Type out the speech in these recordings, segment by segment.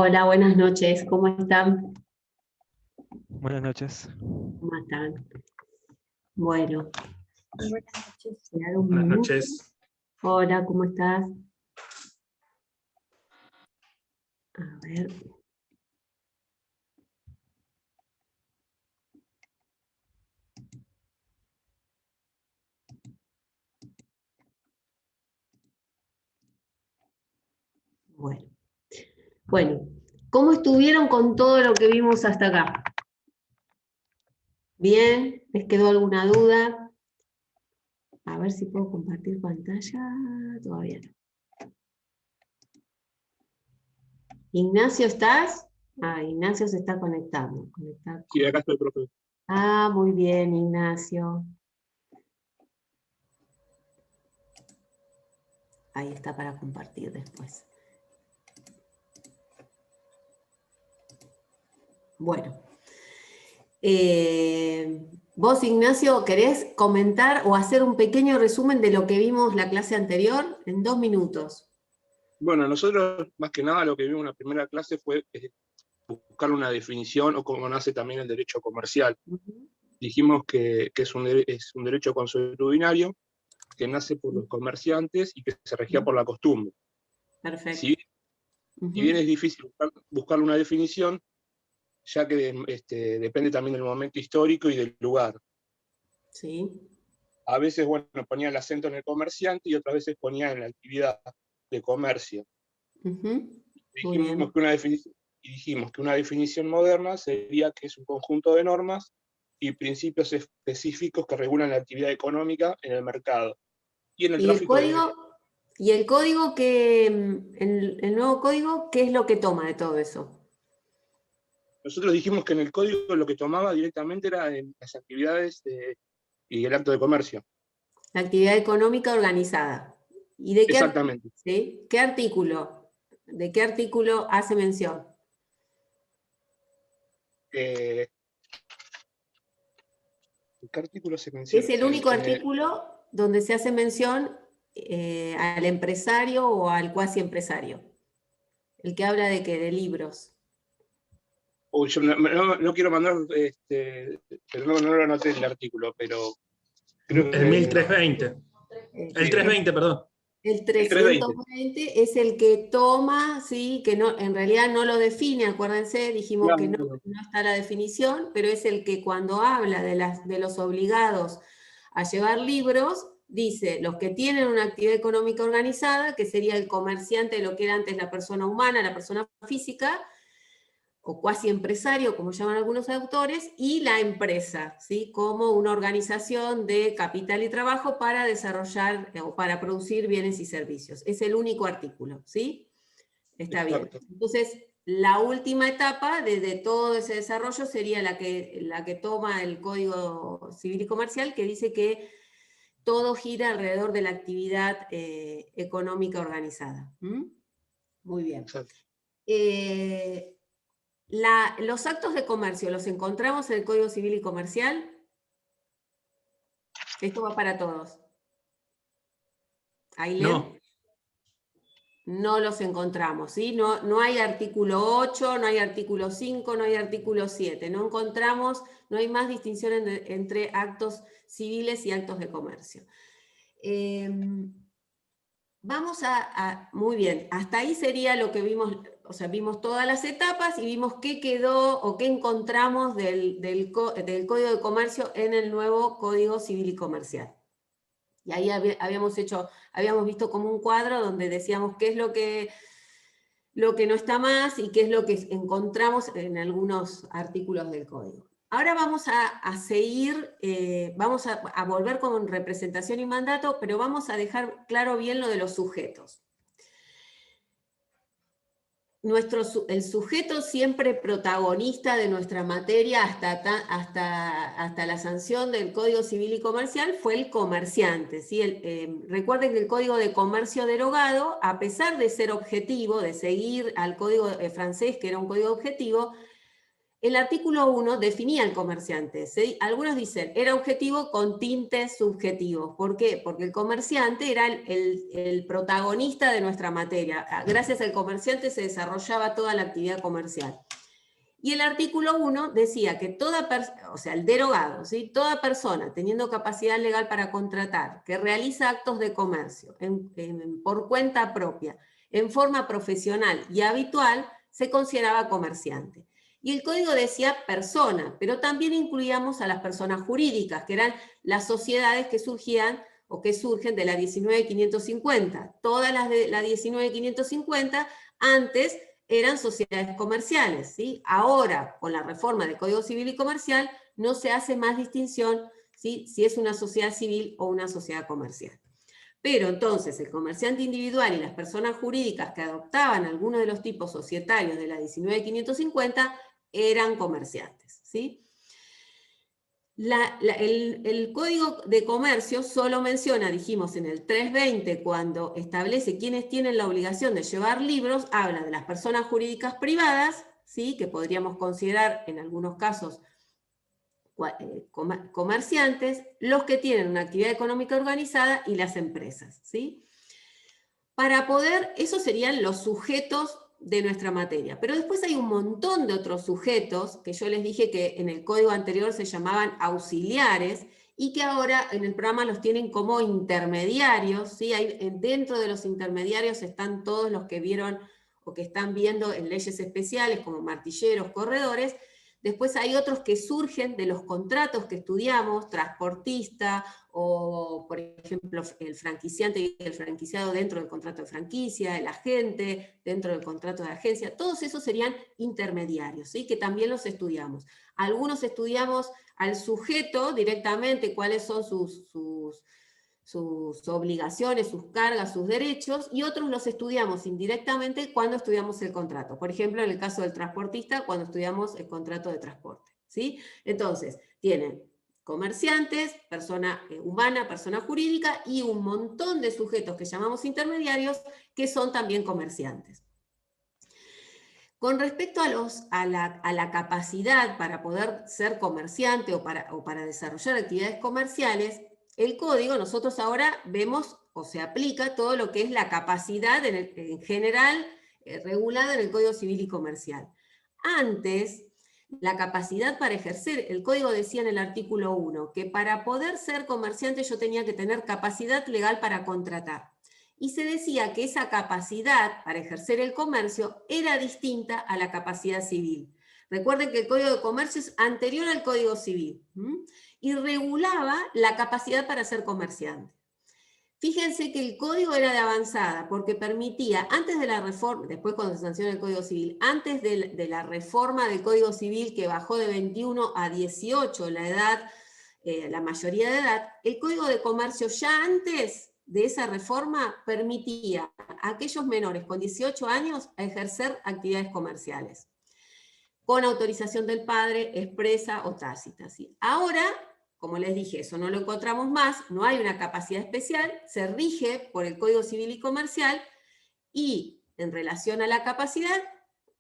Hola, buenas noches, ¿cómo están? Buenas noches. ¿Cómo están? Bueno, Buenas noches. esperar un Buenas minuto. noches. Hola, ¿cómo estás? A ver. Bueno. Bueno, ¿cómo estuvieron con todo lo que vimos hasta acá? ¿Bien? ¿Les quedó alguna duda? A ver si puedo compartir pantalla. Todavía no. Ignacio, ¿estás? Ah, Ignacio se está conectando. Sí, acá estoy, profe. Ah, muy bien, Ignacio. Ahí está para compartir después. Bueno. Vos, Ignacio, ¿querés comentar o hacer un pequeño resumen de lo que vimos la clase anterior en 2 minutos? Bueno, nosotros más que nada lo que vimos en la primera clase fue buscar una definición o cómo nace también el derecho comercial. Dijimos que es un derecho consuetudinario que nace por los comerciantes y que se regía por la costumbre. Perfecto. Si bien es difícil buscar una definición, ya que depende también del momento histórico y del lugar. Sí. A veces, bueno, ponía el acento en el comerciante y otras veces ponía en la actividad de comercio. Dijimos que una definición moderna sería que es un conjunto de normas y principios específicos que regulan la actividad económica en el mercado y en el tráfico de bienes. ¿Y el código el nuevo código, qué es lo que toma de todo eso? Nosotros dijimos que en el código lo que tomaba directamente era en las actividades y el acto de comercio. La actividad económica organizada. ¿Y de qué, Exactamente. ¿sí? ¿Qué artículo? ¿De qué artículo hace mención? ¿Qué artículo se menciona? Es el único artículo donde se hace mención al empresario o al cuasi empresario. El que habla de qué, de libros. Yo no quiero mandar, pero no lo anoté en el artículo, pero creo El que 1320. El 320, perdón. El 320. 320 es el que toma, sí, que no, en realidad no lo define, acuérdense, dijimos que no está la definición, pero es el que cuando habla de los obligados a llevar libros, dice los que tienen una actividad económica organizada, que sería el comerciante de lo que era antes la persona humana, la persona física, o cuasi empresario, como llaman algunos autores, y la empresa, ¿sí? Como una organización de capital y trabajo para desarrollar o para producir bienes y servicios. Es el único artículo, ¿sí? Está bien. Entonces, la última etapa de todo ese desarrollo sería la que toma el Código Civil y Comercial, que dice que todo gira alrededor de la actividad económica organizada. Muy bien. Los actos de comercio, ¿los encontramos en el Código Civil y Comercial? Esto va para todos. ¿Ailén? No los encontramos, ¿sí? No hay artículo 8, no hay artículo 5, no hay artículo 7. No encontramos, no hay más distinción entre actos civiles y actos de comercio. Muy bien, hasta ahí sería lo que vimos, o sea, vimos todas las etapas y vimos qué quedó o qué encontramos del Código de Comercio en el nuevo Código Civil y Comercial. Y ahí habíamos visto como un cuadro donde decíamos qué es lo que no está más y qué es lo que encontramos en algunos artículos del código. Ahora vamos a seguir, vamos a volver con representación y mandato, pero vamos a dejar claro bien lo de los sujetos. El sujeto siempre protagonista de nuestra materia hasta la sanción del Código Civil y Comercial fue el comerciante, ¿sí? Recuerden que el Código de Comercio derogado, a pesar de ser objetivo, de seguir al Código francés, que era un código objetivo, el artículo 1 definía al comerciante. ¿Sí? Algunos dicen, era objetivo con tintes subjetivos. ¿Por qué? Porque el comerciante era el protagonista de nuestra materia. Gracias al comerciante se desarrollaba toda la actividad comercial. Y el artículo 1 decía que toda persona, o sea, el derogado, ¿sí? Toda persona teniendo capacidad legal para contratar, que realiza actos de comercio por cuenta propia, en forma profesional y habitual, se consideraba comerciante. Y el código decía persona, pero también incluíamos a las personas jurídicas, que eran las sociedades que surgían o que surgen de la 19.550. Todas las de la 19.550 antes eran sociedades comerciales, ¿sí? Ahora, con la reforma del Código Civil y Comercial, no se hace más distinción, ¿sí? Si es una sociedad civil o una sociedad comercial. Pero entonces el comerciante individual y las personas jurídicas que adoptaban alguno de los tipos societarios de la 19.550 eran comerciantes, ¿sí? El Código de Comercio solo menciona, dijimos en el 320, cuando establece quiénes tienen la obligación de llevar libros, habla de las personas jurídicas privadas, ¿sí? Que podríamos considerar en algunos casos comerciantes, los que tienen una actividad económica organizada y las empresas, ¿sí? Para poder, esos serían los sujetos de nuestra materia. Pero después hay un montón de otros sujetos, que yo les dije que en el código anterior se llamaban auxiliares, y que ahora en el programa los tienen como intermediarios, ¿sí? Dentro de los intermediarios están todos los que vieron o que están viendo en leyes especiales, como martilleros, corredores. Después hay otros que surgen de los contratos que estudiamos, transportista, o por ejemplo el franquiciante y el franquiciado dentro del contrato de franquicia, el agente dentro del contrato de agencia, todos esos serían intermediarios, ¿sí? Que también los estudiamos. Algunos estudiamos al sujeto directamente, cuáles son sus obligaciones, sus cargas, sus derechos, y otros los estudiamos indirectamente cuando estudiamos el contrato. Por ejemplo, en el caso del transportista, cuando estudiamos el contrato de transporte, ¿sí? Entonces, tienen comerciantes, persona humana, persona jurídica, y un montón de sujetos que llamamos intermediarios, que son también comerciantes. Con respecto a la capacidad para poder ser comerciante o para desarrollar actividades comerciales, el código, nosotros ahora vemos o se aplica todo lo que es la capacidad en general regulada en el Código Civil y Comercial. Antes, la capacidad para ejercer, el código decía en el artículo 1, que para poder ser comerciante yo tenía que tener capacidad legal para contratar. Y se decía que esa capacidad para ejercer el comercio era distinta a la capacidad civil. Recuerden que el Código de Comercio es anterior al Código Civil, y regulaba la capacidad para ser comerciante. Fíjense que el código era de avanzada porque permitía, antes de la reforma, después cuando se sancionó el Código Civil, antes de la reforma del Código Civil que bajó de 21 a 18 la edad, la mayoría de edad, el Código de Comercio ya antes de esa reforma permitía a aquellos menores con 18 años a ejercer actividades comerciales, con autorización del padre, expresa o tácita, ¿sí? Ahora, como les dije, eso no lo encontramos más, no hay una capacidad especial, se rige por el Código Civil y Comercial, y en relación a la capacidad,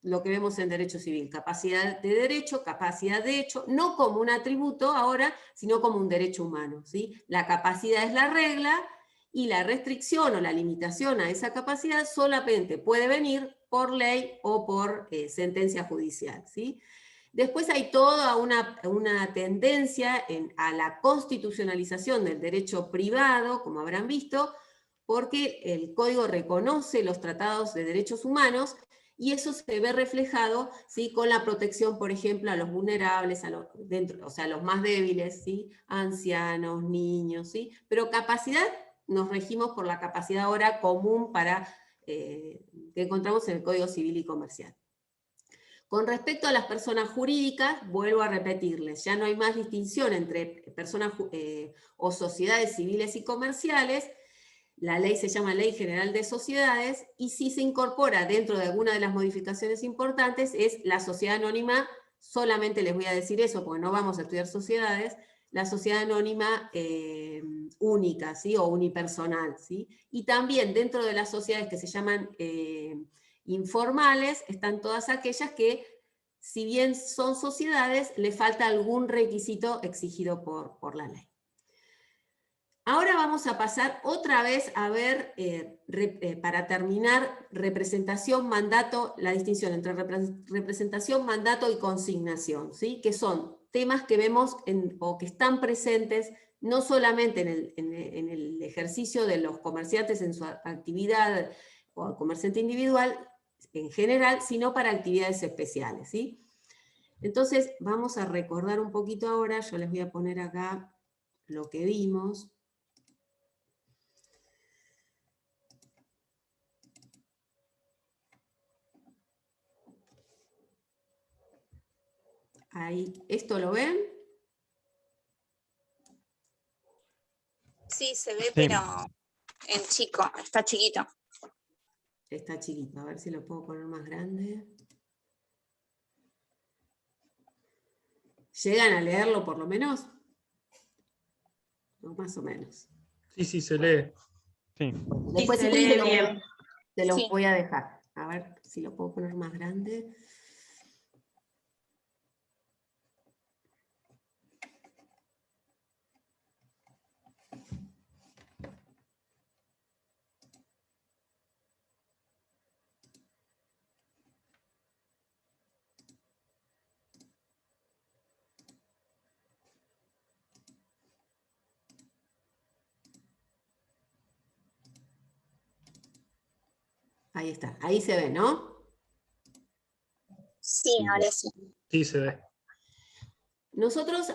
lo que vemos en derecho civil, capacidad de derecho, capacidad de hecho, no como un atributo ahora, sino como un derecho humano, ¿sí? La capacidad es la regla, y la restricción o la limitación a esa capacidad solamente puede venir por ley o por sentencia judicial, ¿sí? Después hay toda una tendencia a la constitucionalización del derecho privado, como habrán visto, porque el Código reconoce los tratados de derechos humanos, y eso se ve reflejado, ¿sí? Con la protección, por ejemplo, a los vulnerables, o sea, a los más débiles, ¿sí? Ancianos, niños, ¿sí? Pero capacidad, nos regimos por la capacidad ahora común que encontramos en el Código Civil y Comercial. Con respecto a las personas jurídicas, vuelvo a repetirles, ya no hay más distinción entre personas o sociedades civiles y comerciales. La ley se llama Ley General de Sociedades, y si se incorpora dentro de alguna de las modificaciones importantes es la sociedad anónima. Solamente les voy a decir eso porque no vamos a estudiar sociedades, la sociedad anónima única, ¿sí? O unipersonal, ¿sí? Y también dentro de las sociedades que se llaman informales están todas aquellas que si bien son sociedades, le falta algún requisito exigido por la ley. Ahora vamos a pasar otra vez a ver, para terminar, representación, mandato, la distinción entre representación, mandato y consignación, ¿sí? Que son temas que vemos o que están presentes no solamente en el ejercicio de los comerciantes en su actividad o comerciante individual en general, sino para actividades especiales, ¿sí? Entonces vamos a recordar un poquito ahora, yo les voy a poner acá lo que vimos. Ahí, ¿esto lo ven? Sí, se ve, Sí. pero en chico, está chiquito. Está chiquito, a ver si lo puedo poner más grande. ¿Llegan a leerlo por lo menos? O más o menos. Sí, sí, se lee. Sí. Después se si lee quieren, bien. te los Sí. voy a dejar. A ver si lo puedo poner más grande. Ahí está, ahí se ve, ¿no? Sí, ahora sí. Sí, se ve. Nosotros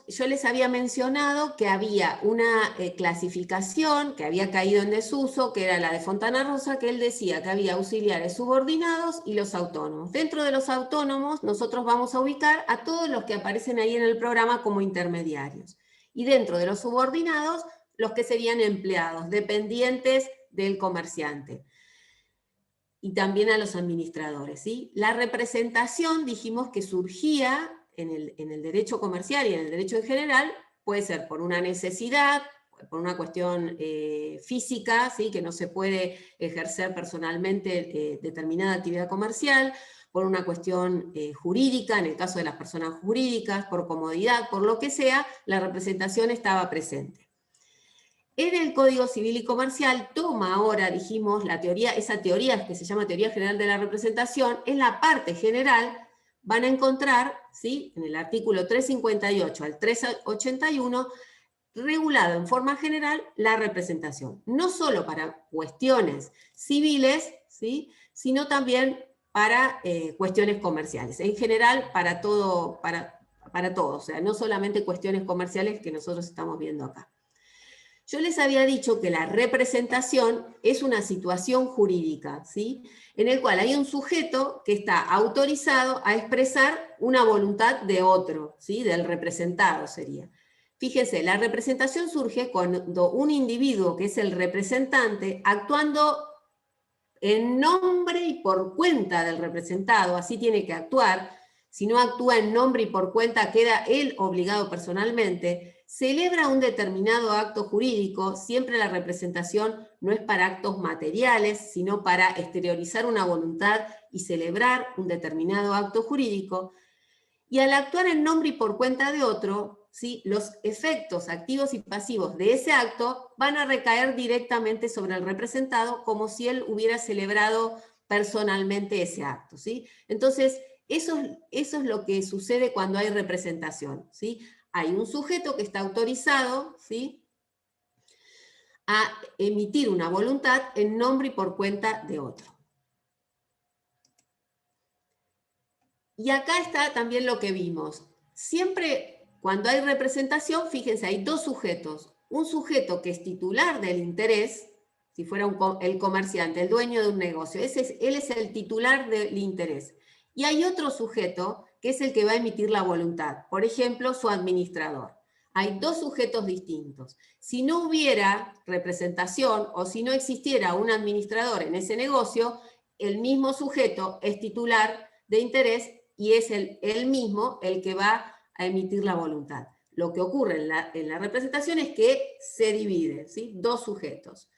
yo les había mencionado que había una clasificación que había caído en desuso, que era la de Fontana Rosa, que él decía que había auxiliares subordinados y los autónomos. Dentro de los autónomos, nosotros vamos a ubicar a todos los que aparecen ahí en el programa como intermediarios. Y dentro de los subordinados, los que serían empleados, dependientes del comerciante. Y también a los administradores, ¿sí? La representación, dijimos que surgía en el derecho comercial y en el derecho en general, puede ser por una necesidad, por una cuestión física, ¿sí? Que no se puede ejercer personalmente determinada actividad comercial, por una cuestión jurídica, en el caso de las personas jurídicas, por comodidad, por lo que sea, la representación estaba presente. En el Código Civil y Comercial toma ahora, dijimos, esa teoría que se llama Teoría General de la Representación, en la parte general van a encontrar, ¿sí? En el artículo 358 al 381, regulado en forma general la representación, no solo para cuestiones civiles, ¿sí? Sino también para cuestiones comerciales, en general para todo, o sea, no solamente cuestiones comerciales que nosotros estamos viendo acá. Yo les había dicho que la representación es una situación jurídica, ¿sí? En el cual hay un sujeto que está autorizado a expresar una voluntad de otro, ¿sí? Del representado sería. Fíjense, la representación surge cuando un individuo que es el representante, actuando en nombre y por cuenta del representado, así tiene que actuar. Si no actúa en nombre y por cuenta, queda él obligado personalmente. Celebra un determinado acto jurídico, siempre la representación no es para actos materiales, sino para exteriorizar una voluntad y celebrar un determinado acto jurídico. Y al actuar en nombre y por cuenta de otro, ¿sí? Los efectos activos y pasivos de ese acto van a recaer directamente sobre el representado, como si él hubiera celebrado personalmente ese acto, ¿sí? Entonces, eso es lo que sucede cuando hay representación, ¿sí? Hay un sujeto que está autorizado, ¿sí? A emitir una voluntad en nombre y por cuenta de otro. Y acá está también lo que vimos. Siempre cuando hay representación, fíjense, hay dos sujetos. Un sujeto que es titular del interés, si fuera el comerciante, el dueño de un negocio, él es el titular del interés. Y hay otro sujeto que es el que va a emitir la voluntad, por ejemplo, su administrador. Hay dos sujetos distintos. Si no hubiera representación o si no existiera un administrador en ese negocio, el mismo sujeto es titular de interés y es él mismo el que va a emitir la voluntad. Lo que ocurre en la representación es que se divide, ¿sí? Dos sujetos.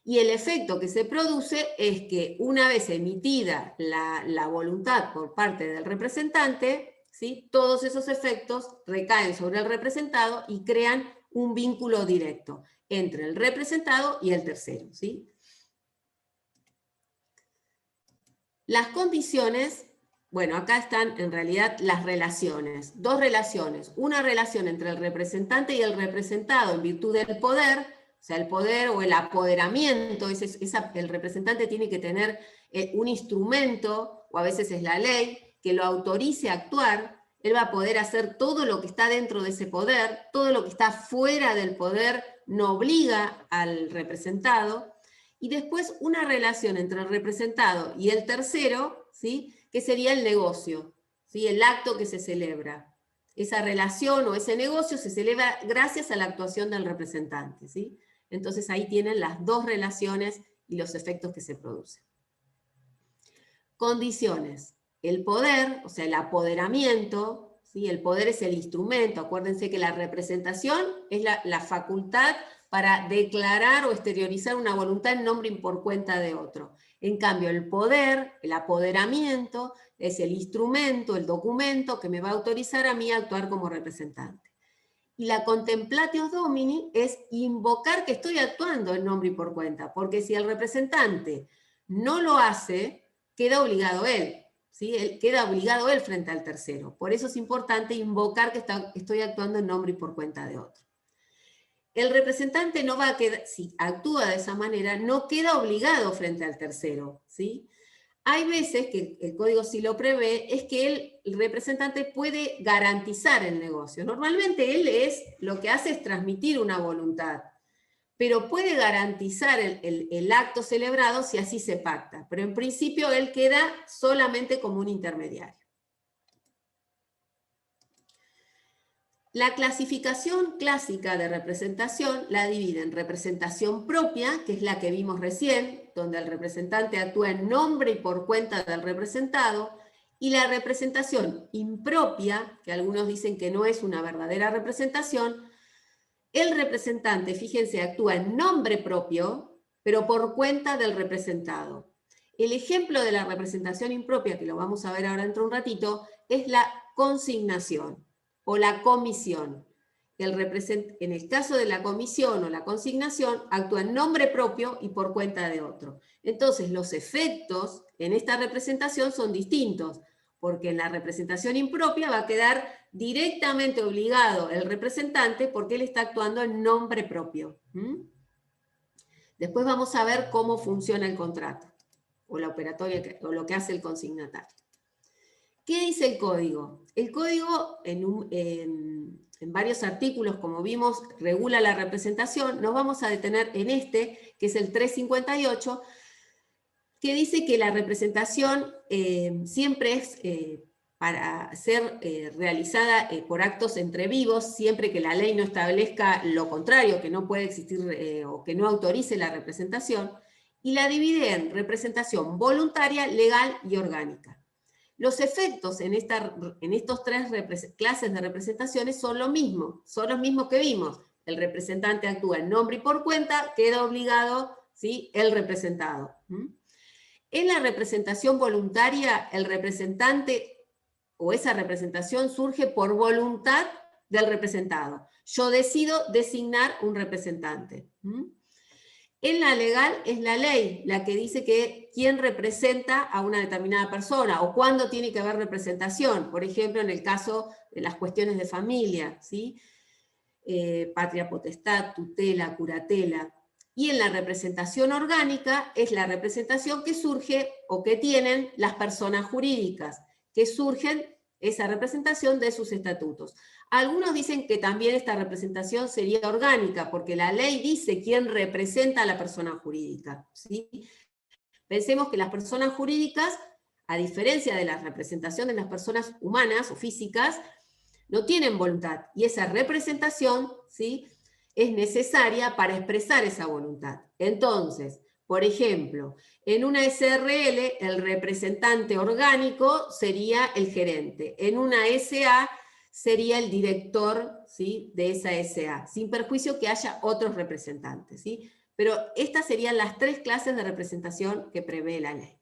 Y el efecto que se produce es que una vez emitida la voluntad por parte del representante, ¿sí?, todos esos efectos recaen sobre el representado y crean un vínculo directo entre el representado y el tercero, ¿sí? Las condiciones, bueno, acá están en realidad las relaciones, dos relaciones, una relación entre el representante y el representado en virtud del poder, o sea, el poder o el apoderamiento, el representante tiene que tener un instrumento, o a veces es la ley, que lo autorice a actuar. Él va a poder hacer todo lo que está dentro de ese poder, todo lo que está fuera del poder no obliga al representado. Y después una relación entre el representado y el tercero, ¿sí?, que sería el negocio, ¿sí?, el acto que se celebra. Esa relación o ese negocio se celebra gracias a la actuación del representante, ¿sí? Entonces ahí tienen las dos relaciones y los efectos que se producen. Condiciones. El poder, o sea, el apoderamiento, ¿sí? El poder es el instrumento. Acuérdense que la representación es la facultad para declarar o exteriorizar una voluntad en nombre y por cuenta de otro. En cambio, el poder, el apoderamiento, es el instrumento, el documento que me va a autorizar a mí a actuar como representante. Y la contemplatio domini es invocar que estoy actuando en nombre y por cuenta, porque si el representante no lo hace, queda obligado él, ¿sí? Queda obligado él frente al tercero. Por eso es importante invocar que estoy actuando en nombre y por cuenta de otro. El representante no va a quedar, si actúa de esa manera, no queda obligado frente al tercero, ¿sí? Hay veces que el código sí lo prevé, es que el representante puede garantizar el negocio. Normalmente él lo que hace es transmitir una voluntad, pero puede garantizar el acto celebrado si así se pacta. Pero en principio él queda solamente como un intermediario. La clasificación clásica de representación la divide en representación propia, que es la que vimos recién, donde el representante actúa en nombre y por cuenta del representado, y la representación impropia, que algunos dicen que no es una verdadera representación. El representante, fíjense, actúa en nombre propio, pero por cuenta del representado. El ejemplo de la representación impropia, que lo vamos a ver ahora dentro de un ratito, es la consignación o la comisión. En el caso de la comisión o la consignación, actúa en nombre propio y por cuenta de otro. Entonces, los efectos en esta representación son distintos, porque en la representación impropia va a quedar directamente obligado el representante porque él está actuando en nombre propio. Después vamos a ver cómo funciona el contrato, o la operatoria, o lo que hace el consignatario. ¿Qué dice el código? El código, en varios artículos, como vimos, regula la representación. Nos vamos a detener en este, que es el 358, que dice que la representación siempre es para ser realizada por actos entre vivos, siempre que la ley no establezca lo contrario, que no puede existir o que no autorice la representación, y la divide en representación voluntaria, legal y orgánica. Los efectos en estos tres clases de representaciones son los mismos que vimos. El representante actúa en nombre y por cuenta, queda obligado, ¿sí?, el representado. En la representación voluntaria, el representante o esa representación surge por voluntad del representado. Yo decido designar un representante. En la legal es la ley la que dice que quién representa a una determinada persona o cuándo tiene que haber representación. Por ejemplo, en el caso de las cuestiones de familia, ¿sí? Patria potestad, tutela, curatela. Y en la representación orgánica es la representación que surge o que tienen las personas jurídicas, que surgen esa representación de sus estatutos. Algunos dicen que también esta representación sería orgánica, porque la ley dice quién representa a la persona jurídica, ¿sí? Pensemos que las personas jurídicas, a diferencia de la representación de las personas humanas o físicas, no tienen voluntad, y esa representación, ¿sí?, es necesaria para expresar esa voluntad. Entonces, por ejemplo, en una SRL, el representante orgánico sería el gerente. En una SA sería el director, ¿sí?, de esa SA, sin perjuicio que haya otros representantes, ¿sí? Pero estas serían las 3 clases de representación que prevé la ley.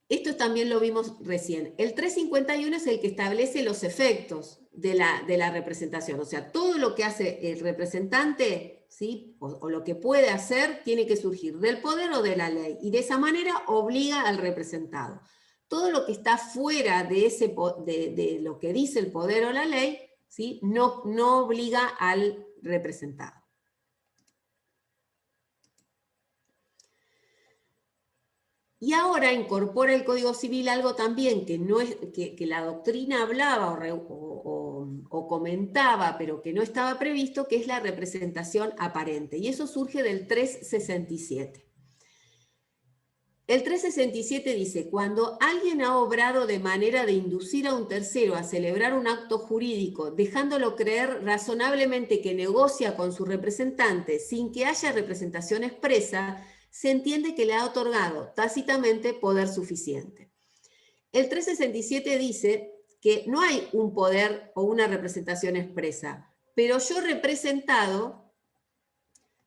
Esto también lo vimos recién. El 351 es el que establece los efectos de la representación. O sea, todo lo que hace el representante, ¿sí? o lo que puede hacer, tiene que surgir del poder o de la ley. Y de esa manera obliga al representado. Todo lo que está fuera de lo que dice el poder o la ley, ¿sí? no obliga al representado. Y ahora incorpora el Código Civil algo también que la doctrina hablaba o comentaba, pero que no estaba previsto, que es la representación aparente. Y eso surge del 367. El 367 dice, cuando alguien ha obrado de manera de inducir a un tercero a celebrar un acto jurídico, dejándolo creer razonablemente que negocia con su representante sin que haya representación expresa, se entiende que le ha otorgado tácitamente poder suficiente. El 367 dice que no hay un poder o una representación expresa, pero yo representado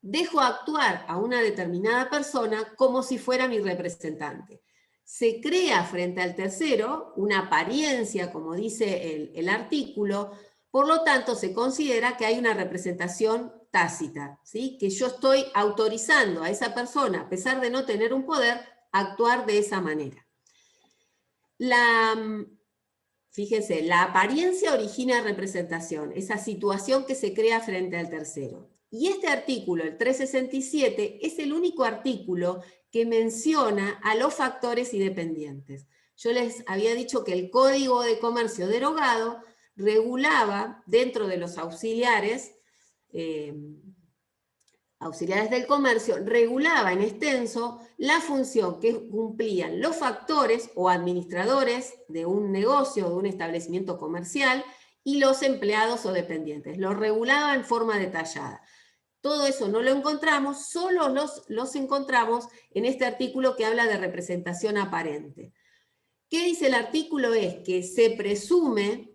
dejo actuar a una determinada persona como si fuera mi representante. Se crea frente al tercero una apariencia, como dice el artículo, por lo tanto se considera que hay una representación tácita, ¿sí? Que yo estoy autorizando a esa persona, a pesar de no tener un poder, a actuar de esa manera. Fíjense, la apariencia origina representación, esa situación que se crea frente al tercero. Y este artículo, el 367, es el único artículo que menciona a los factores y dependientes. Yo les había dicho que el Código de Comercio derogado regulaba dentro de los auxiliares del comercio, regulaba en extenso la función que cumplían los factores o administradores de un negocio o de un establecimiento comercial y los empleados o dependientes. Lo regulaba en forma detallada. Todo eso no lo encontramos, solo los encontramos en este artículo que habla de representación aparente. ¿Qué dice el artículo? Es que se presume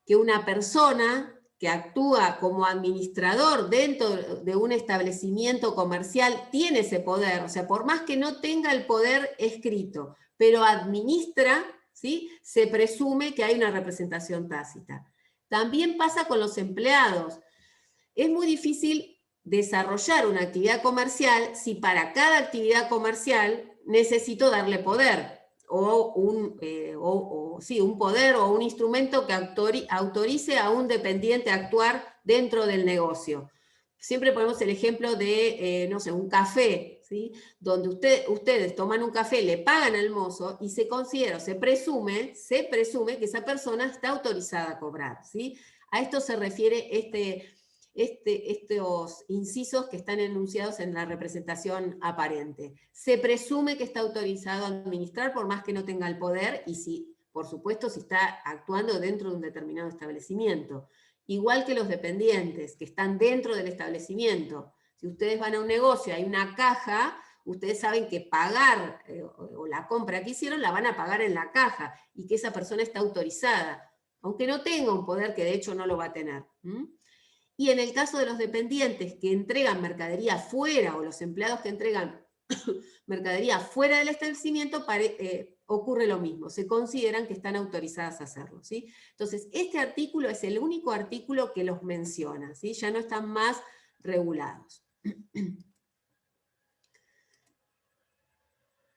que una persona que actúa como administrador dentro de un establecimiento comercial tiene ese poder, o sea, por más que no tenga el poder escrito, pero administra, ¿sí? Se presume que hay una representación tácita. También pasa con los empleados. Es muy difícil desarrollar una actividad comercial si para cada actividad comercial necesito darle poder, un poder o un instrumento que autorice a un dependiente a actuar dentro del negocio. Siempre ponemos el ejemplo de, no sé, un café, ¿sí? Donde ustedes toman un café, le pagan al mozo y se considera, se presume que esa persona está autorizada a cobrar, ¿sí? A esto se refiere estos incisos que están enunciados en la representación aparente. Se presume que está autorizado a administrar por más que no tenga el poder y si, por supuesto, si está actuando dentro de un determinado establecimiento. Igual que los dependientes que están dentro del establecimiento. Si ustedes van a un negocio, hay una caja, ustedes saben que pagar o la compra que hicieron la van a pagar en la caja y que esa persona está autorizada, aunque no tenga un poder que de hecho no lo va a tener. Y en el caso de los dependientes que entregan mercadería fuera, o los empleados que entregan mercadería fuera del establecimiento, ocurre lo mismo, se consideran que están autorizadas a hacerlo, ¿sí? Entonces, este artículo es el único artículo que los menciona, ¿sí? Ya no están más regulados.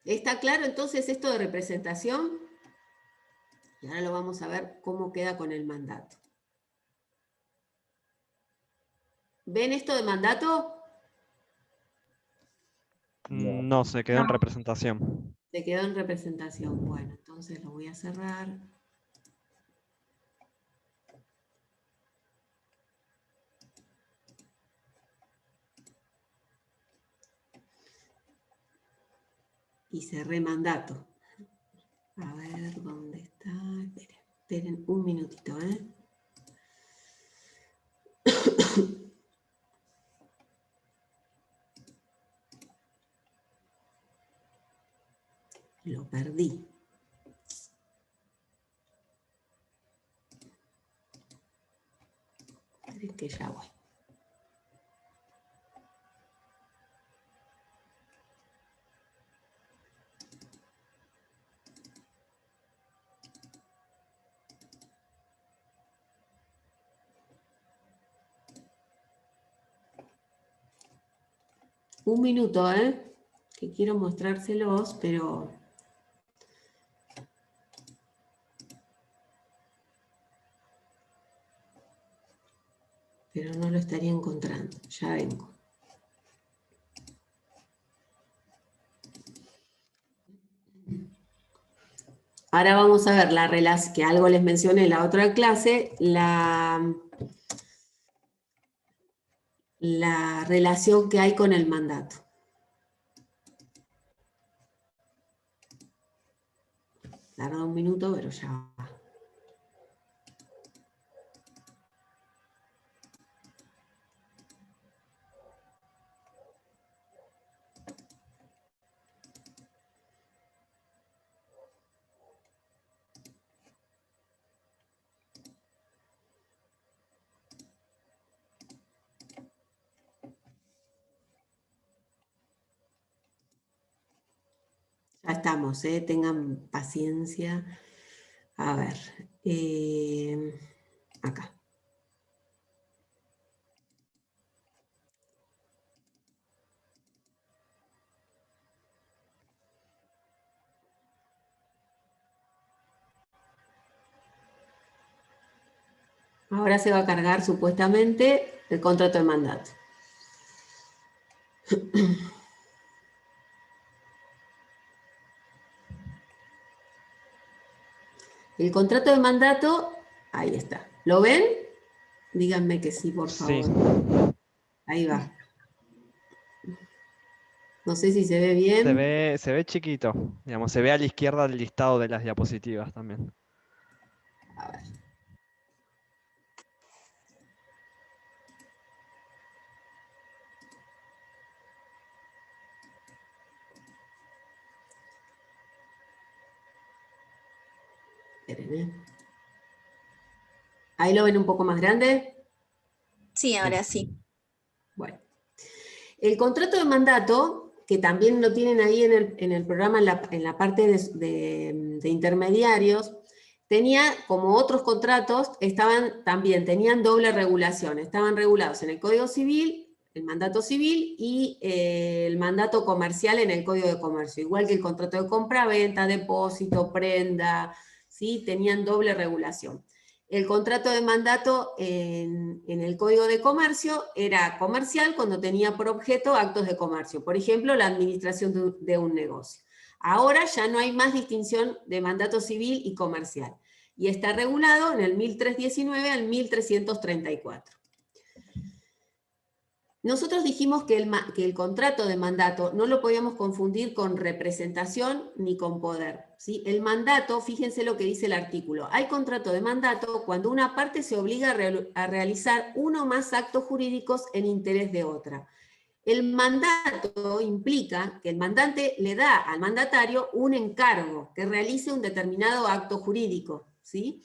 ¿Está claro entonces esto de representación? Y ahora lo vamos a ver cómo queda con el mandato. ¿Ven esto de mandato? No, se quedó en representación. Se quedó en representación. Bueno, entonces lo voy a cerrar. Y cerré mandato. A ver, ¿dónde está? Esperen un minutito, ¿eh? Lo perdí. Esperen que ya voy. Un minuto, que quiero mostrárselos, pero... no lo estaría encontrando. Ya vengo. Ahora vamos a ver la relación, que algo les mencioné en la otra clase, la relación que hay con el mandato. Tarda un minuto, pero ya va. Ya estamos, tengan paciencia. A ver, acá. Ahora se va a cargar supuestamente el contrato de mandato. El contrato de mandato, ahí está. ¿Lo ven? Díganme que sí, por favor. Sí. Ahí va. No sé si se ve bien. Se ve chiquito, digamos, se ve a la izquierda el listado de las diapositivas también. A ver. Esperen, ¿Ahí lo ven un poco más grande? Sí, ahora sí. Bueno. El contrato de mandato, que también lo tienen ahí en el programa, en la parte de intermediarios, tenía, como otros contratos, tenían doble regulación. Estaban regulados en el Código Civil, el mandato civil, y el mandato comercial en el Código de Comercio. Igual que el contrato de compra-venta, depósito, prenda, ¿sí? Tenían doble regulación. El contrato de mandato en el Código de Comercio era comercial cuando tenía por objeto actos de comercio, por ejemplo, la administración de un negocio. Ahora ya no hay más distinción de mandato civil y comercial, y está regulado en el 1319 al 1334. Nosotros dijimos que el contrato de mandato no lo podíamos confundir con representación ni con poder, ¿sí? El mandato, fíjense lo que dice el artículo, hay contrato de mandato cuando una parte se obliga a realizar uno o más actos jurídicos en interés de otra. El mandato implica que el mandante le da al mandatario un encargo que realice un determinado acto jurídico, ¿sí?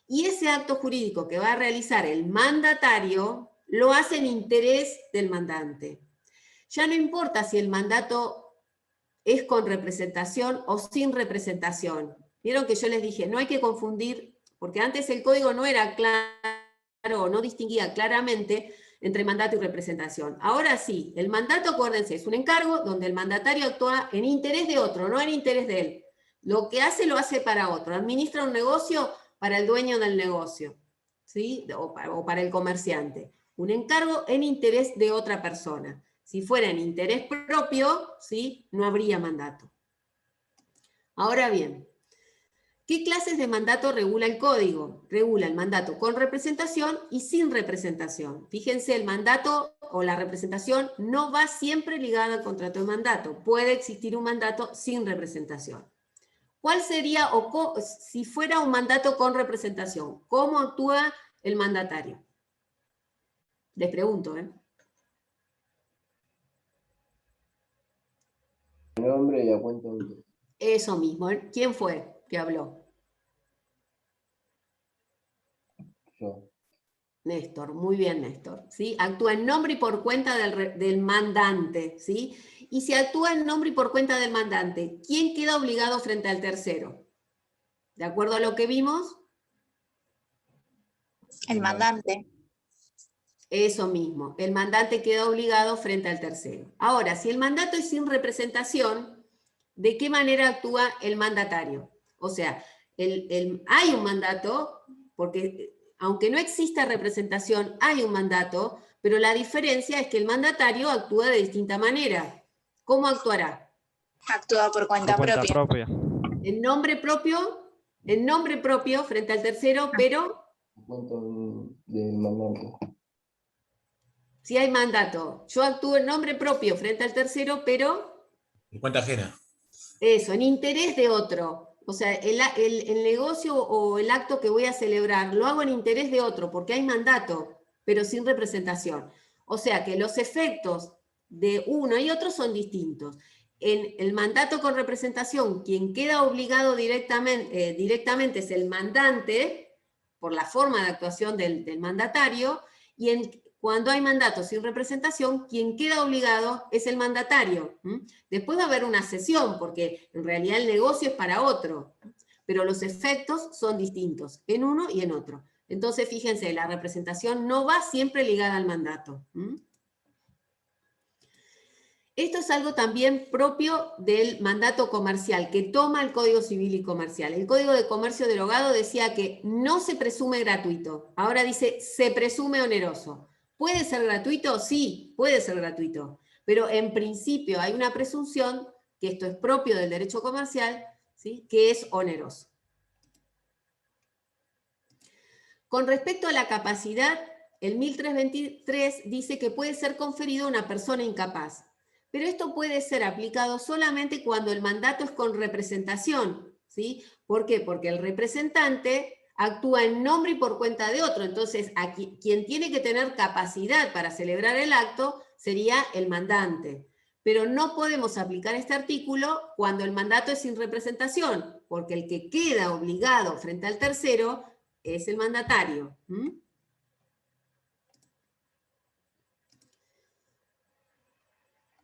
Y ese acto jurídico que va a realizar el mandatario lo hace en interés del mandante. Ya no importa si el mandato es con representación o sin representación. Vieron que yo les dije, no hay que confundir, porque antes el código no era claro, no distinguía claramente entre mandato y representación. Ahora sí, el mandato, acuérdense, es un encargo donde el mandatario actúa en interés de otro, no en interés de él. Lo que hace, lo hace para otro. Administra un negocio para el dueño del negocio, ¿sí? O para el comerciante. Un encargo en interés de otra persona. Si fuera en interés propio, ¿sí? No habría mandato. Ahora bien, ¿qué clases de mandato regula el código? Regula el mandato con representación y sin representación. Fíjense, el mandato o la representación no va siempre ligada al contrato de mandato. Puede existir un mandato sin representación. ¿Cuál sería, si fuera un mandato con representación, cómo actúa el mandatario? Les pregunto, Nombre y la cuenta. Eso mismo. ¿Quién fue que habló? Yo. Néstor, muy bien, Néstor. ¿Sí? Actúa en nombre y por cuenta del mandante, ¿sí? Y si actúa en nombre y por cuenta del mandante, ¿quién queda obligado frente al tercero? ¿De acuerdo a lo que vimos? El mandante. Eso mismo, el mandante queda obligado frente al tercero. Ahora, si el mandato es sin representación, ¿de qué manera actúa el mandatario? O sea, hay un mandato, porque aunque no exista representación, hay un mandato, pero la diferencia es que el mandatario actúa de distinta manera. ¿Cómo actuará? Actúa por cuenta Por cuenta propia. propia. En nombre propio frente al tercero, pero Cuenta del mandante. si hay mandato, yo actúo en nombre propio frente al tercero, pero En cuenta ajena. eso, en interés de otro. O sea, el negocio o el acto que voy a celebrar lo hago en interés de otro, porque hay mandato, pero sin representación. O sea que los efectos de uno y otro son distintos. En el mandato con representación, quien queda obligado directamente es el mandante, por la forma de actuación del mandatario, y cuando hay mandato sin representación, quien queda obligado es el mandatario. Después va a haber una cesión, porque en realidad el negocio es para otro, pero los efectos son distintos en uno y en otro. Entonces, fíjense, la representación no va siempre ligada al mandato. Esto es algo también propio del mandato comercial, que toma el Código Civil y Comercial. El Código de Comercio derogado decía que no se presume gratuito. Ahora dice, se presume oneroso. ¿Puede ser gratuito? Sí, puede ser gratuito. Pero en principio hay una presunción, que esto es propio del derecho comercial, ¿sí?, que es oneroso. Con respecto a la capacidad, el 1323 dice que puede ser conferido a una persona incapaz. Pero esto puede ser aplicado solamente cuando el mandato es con representación, ¿sí? ¿Por qué? Porque el representante actúa en nombre y por cuenta de otro. Entonces, aquí, quien tiene que tener capacidad para celebrar el acto sería el mandante. Pero no podemos aplicar este artículo cuando el mandato es sin representación, porque el que queda obligado frente al tercero es el mandatario.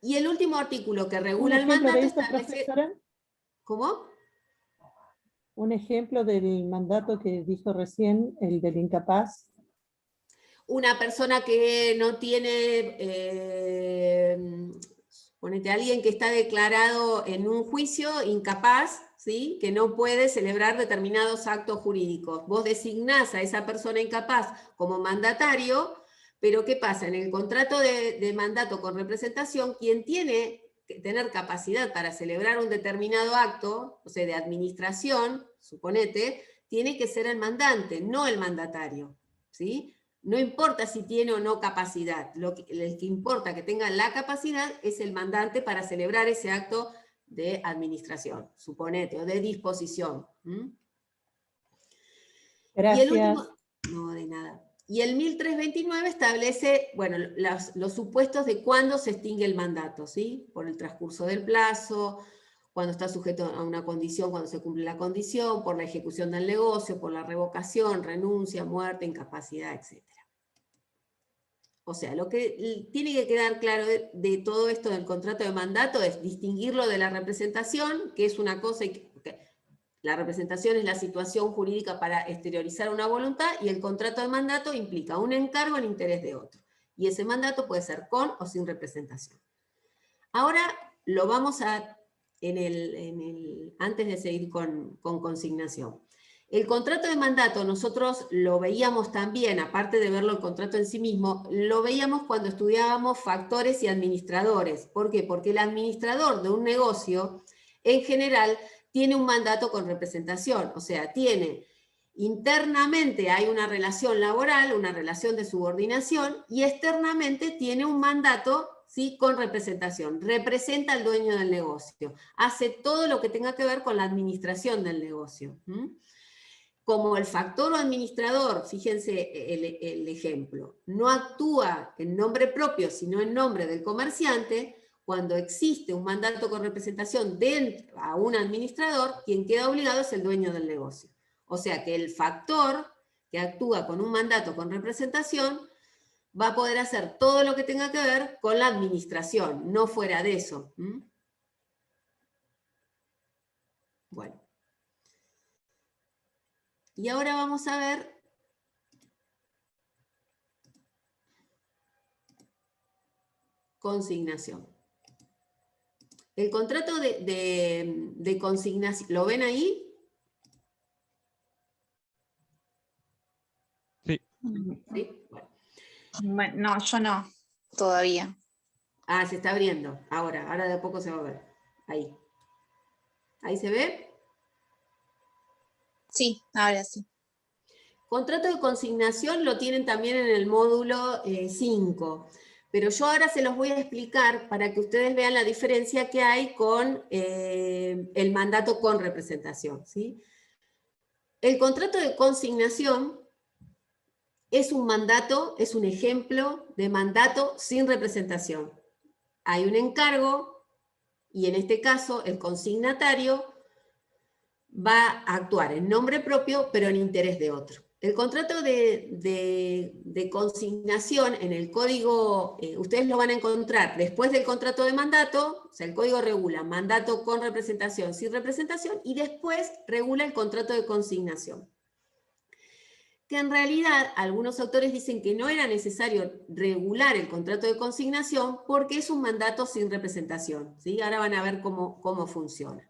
Y el último artículo que regula el mandato de esto, establece... profesora? ¿Cómo? Un ejemplo del mandato que dijo recién, el del incapaz. Una persona que no tiene, ponete, alguien que está declarado en un juicio incapaz, ¿sí?, que no puede celebrar determinados actos jurídicos. Vos designás a esa persona incapaz como mandatario, pero ¿qué pasa? En el contrato de mandato con representación, quien tiene que tener capacidad para celebrar un determinado acto, o sea, de administración, suponete, tiene que ser el mandante, no el mandatario, ¿sí? No importa si tiene o no capacidad, el que importa que tenga la capacidad es el mandante para celebrar ese acto de administración, suponete, o de disposición. Gracias. Y el último, no, de nada. Y el 1329 establece, bueno, los supuestos de cuándo se extingue el mandato, ¿sí? Por el transcurso del plazo, cuando está sujeto a una condición, cuando se cumple la condición, por la ejecución del negocio, por la revocación, renuncia, muerte, incapacidad, etc. O sea, lo que tiene que quedar claro de todo esto del contrato de mandato es distinguirlo de la representación, que es una cosa, la representación es la situación jurídica para exteriorizar una voluntad, y el contrato de mandato implica un encargo en interés de otro. Y ese mandato puede ser con o sin representación. Ahora lo vamos a, antes de seguir con consignación. El contrato de mandato nosotros lo veíamos también, aparte de verlo el contrato en sí mismo, lo veíamos cuando estudiábamos factores y administradores. ¿Por qué? Porque el administrador de un negocio, en general, tiene un mandato con representación, o sea, internamente hay una relación laboral, una relación de subordinación, y externamente tiene un mandato, ¿sí?, con representación. Representa al dueño del negocio, hace todo lo que tenga que ver con la administración del negocio. Como el factor o administrador, fíjense el ejemplo, no actúa en nombre propio, sino en nombre del comerciante, cuando existe un mandato con representación dentro a un administrador, quien queda obligado es el dueño del negocio. O sea que el factor que actúa con un mandato con representación va a poder hacer todo lo que tenga que ver con la administración, no fuera de eso. Bueno. Y ahora vamos a ver consignación. El contrato de consignación, ¿lo ven ahí? Sí. ¿Sí? Bueno. Bueno, no, yo no, todavía. Ah, se está abriendo. Ahora de a poco se va a ver. Ahí. ¿Ahí se ve? Sí, ahora sí. Contrato de consignación lo tienen también en el módulo 5, pero yo ahora se los voy a explicar para que ustedes vean la diferencia que hay con el mandato con representación, ¿sí? El contrato de consignación es un mandato, es un ejemplo de mandato sin representación. Hay un encargo y en este caso el consignatario va a actuar en nombre propio, pero en interés de otro. El contrato de consignación en el código, ustedes lo van a encontrar después del contrato de mandato, o sea, el código regula mandato con representación, sin representación, y después regula el contrato de consignación. Que en realidad algunos autores dicen que no era necesario regular el contrato de consignación porque es un mandato sin representación, ¿sí? Ahora van a ver cómo funciona.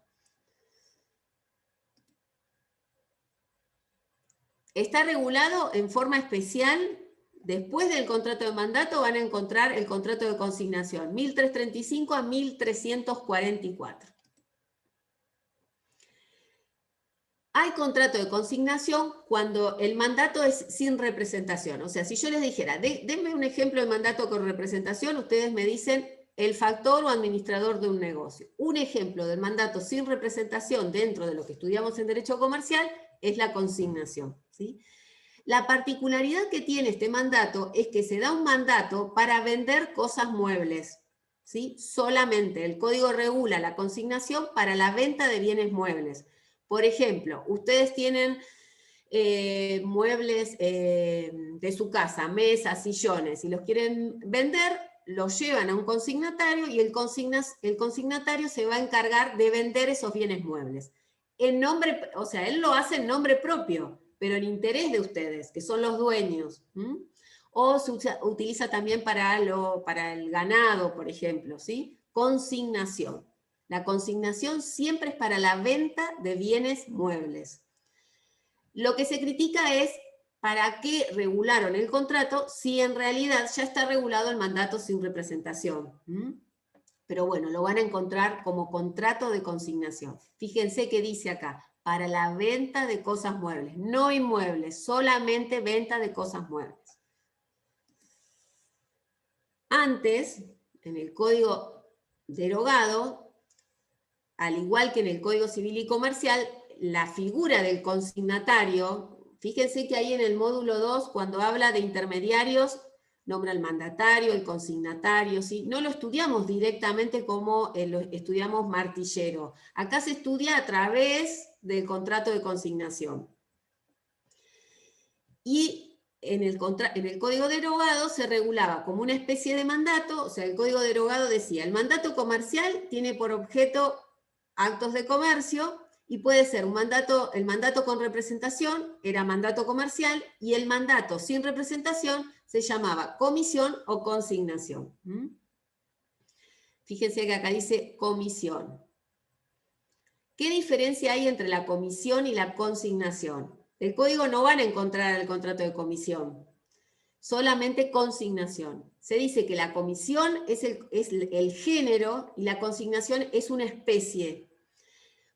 Está regulado en forma especial, después del contrato de mandato van a encontrar el contrato de consignación, 1335 a 1344. Hay contrato de consignación cuando el mandato es sin representación. O sea, si yo les dijera, denme un ejemplo de mandato con representación, ustedes me dicen el factor o administrador de un negocio. Un ejemplo del mandato sin representación dentro de lo que estudiamos en Derecho Comercial es la consignación, ¿sí? La particularidad que tiene este mandato es que se da un mandato para vender cosas muebles, ¿sí? Solamente el código regula la consignación para la venta de bienes muebles. Por ejemplo, ustedes tienen muebles de su casa, mesas, sillones, y los quieren vender, los llevan a un consignatario y el consignatario se va a encargar de vender esos bienes muebles. En nombre, o sea, él lo hace en nombre propio, pero en interés de ustedes, que son los dueños. O se utiliza también para el ganado, por ejemplo, ¿sí? Consignación. La consignación siempre es para la venta de bienes muebles. Lo que se critica es para qué regularon el contrato si en realidad ya está regulado el mandato sin representación. Pero bueno, lo van a encontrar como contrato de consignación. Fíjense que dice acá, para la venta de cosas muebles, no inmuebles, solamente venta de cosas muebles. Antes, en el Código derogado, al igual que en el Código Civil y Comercial, la figura del consignatario, fíjense que ahí en el módulo 2, cuando habla de intermediarios, nombra al mandatario, el consignatario, ¿sí? No lo estudiamos directamente como lo estudiamos martillero. Acá se estudia a través del contrato de consignación. Y en el código derogado se regulaba como una especie de mandato, o sea, el código derogado decía, el mandato comercial tiene por objeto actos de comercio, y puede ser el mandato con representación era mandato comercial, y el mandato sin representación se llamaba comisión o consignación. Fíjense que acá dice comisión. ¿Qué diferencia hay entre la comisión y la consignación? El código no van a encontrar el contrato de comisión, solamente consignación. Se dice que la comisión es el género y la consignación es una especie.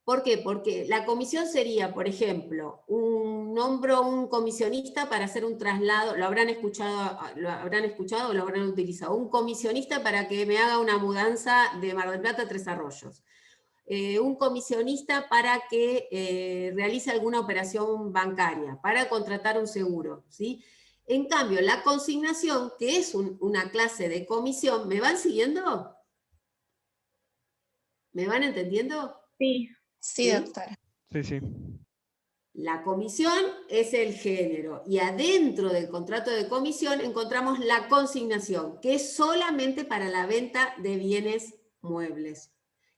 ¿Por qué? Porque la comisión sería, por ejemplo, nombro un comisionista para hacer un traslado, lo habrán escuchado o lo habrán utilizado, un comisionista para que me haga una mudanza de Mar del Plata a Tres Arroyos. Un comisionista para que realice alguna operación bancaria, para contratar un seguro, ¿sí? En cambio, la consignación, que es una clase de comisión, ¿me van siguiendo? ¿Me van entendiendo? Sí. Sí, ¿Sí? doctora. Sí. La comisión es el género, y adentro del contrato de comisión encontramos la consignación, que es solamente para la venta de bienes muebles.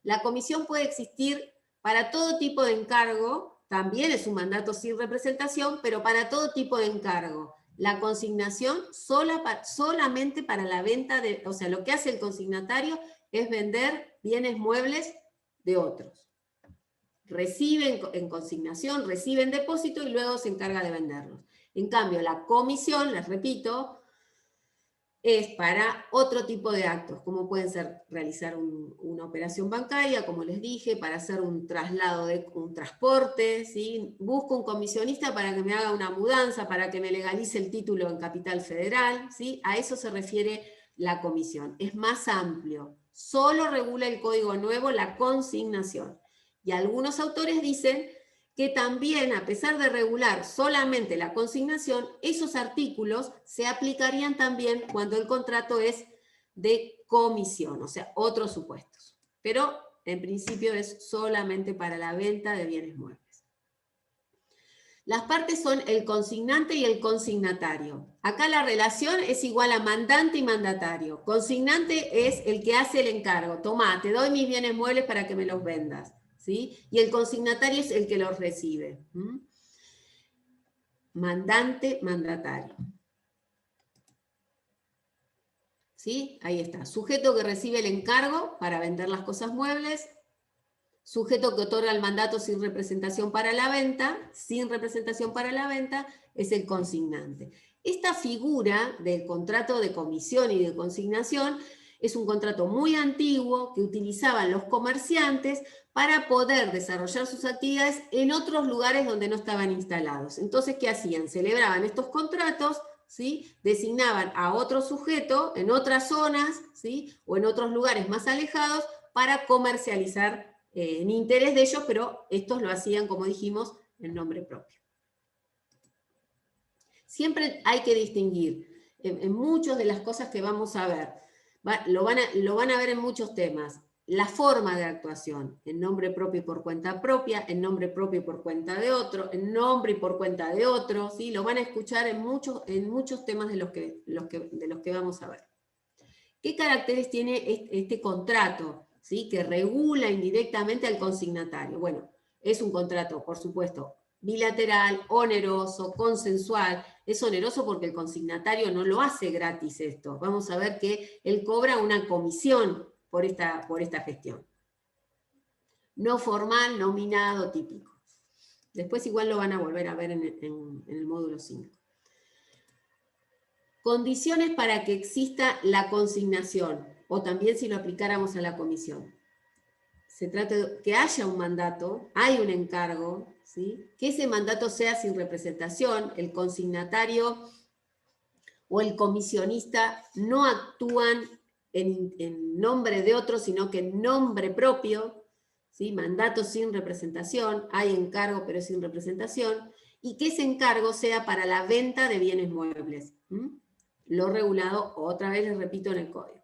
La comisión puede existir para todo tipo de encargo, también es un mandato sin representación, pero para todo tipo de encargo. La consignación solamente para la venta de, o sea, lo que hace el consignatario es vender bienes muebles de otros. Reciben en consignación, reciben depósito y luego se encarga de venderlos. En cambio, la comisión, les repito, es para otro tipo de actos, como pueden ser realizar una operación bancaria, como les dije, para hacer un traslado, un transporte, ¿sí? Busco un comisionista para que me haga una mudanza, para que me legalice el título en Capital Federal, ¿sí? A eso se refiere la comisión. Es más amplio. Solo regula el Código Nuevo la consignación. Y algunos autores dicen que también, a pesar de regular solamente la consignación, esos artículos se aplicarían también cuando el contrato es de comisión, o sea, otros supuestos. Pero, en principio, es solamente para la venta de bienes muebles. Las partes son el consignante y el consignatario. Acá la relación es igual a mandante y mandatario. Consignante es el que hace el encargo. Tomá, te doy mis bienes muebles para que me los vendas. ¿Sí? Y el consignatario es el que los recibe. Mandante, mandatario. ¿Sí? Ahí está. Sujeto que recibe el encargo para vender las cosas muebles. Sujeto que otorga el mandato sin representación para la venta. Sin representación para la venta es el consignante. Esta figura del contrato de comisión y de consignación es un contrato muy antiguo que utilizaban los comerciantes para poder desarrollar sus actividades en otros lugares donde no estaban instalados. Entonces, ¿qué hacían? Celebraban estos contratos, ¿sí? Designaban a otro sujeto en otras zonas, ¿sí? O en otros lugares más alejados para comercializar en interés de ellos, pero estos lo hacían, como dijimos, en nombre propio. Siempre hay que distinguir en muchas de las cosas que vamos a ver. Lo van a ver en muchos temas. La forma de actuación, en nombre propio y por cuenta propia, en nombre propio y por cuenta de otro, en nombre y por cuenta de otro, ¿sí? Lo van a escuchar en muchos temas de los que vamos a ver. ¿Qué caracteres tiene este contrato, ¿sí? Que regula indirectamente al consignatario? Bueno, es un contrato, por supuesto, bilateral, oneroso, consensual. Es oneroso porque el consignatario no lo hace gratis esto. Vamos a ver que él cobra una comisión por esta gestión. No formal, nominado, típico. Después igual lo van a volver a ver en el módulo 5. Condiciones para que exista la consignación, o también si lo aplicáramos a la comisión. Se trata de que haya un mandato, hay un encargo, ¿sí? Que ese mandato sea sin representación, el consignatario o el comisionista no actúan en nombre de otro, sino que en nombre propio, ¿sí? Mandato sin representación, hay encargo pero sin representación, y que ese encargo sea para la venta de bienes muebles. Lo regulado, otra vez les repito, en el código.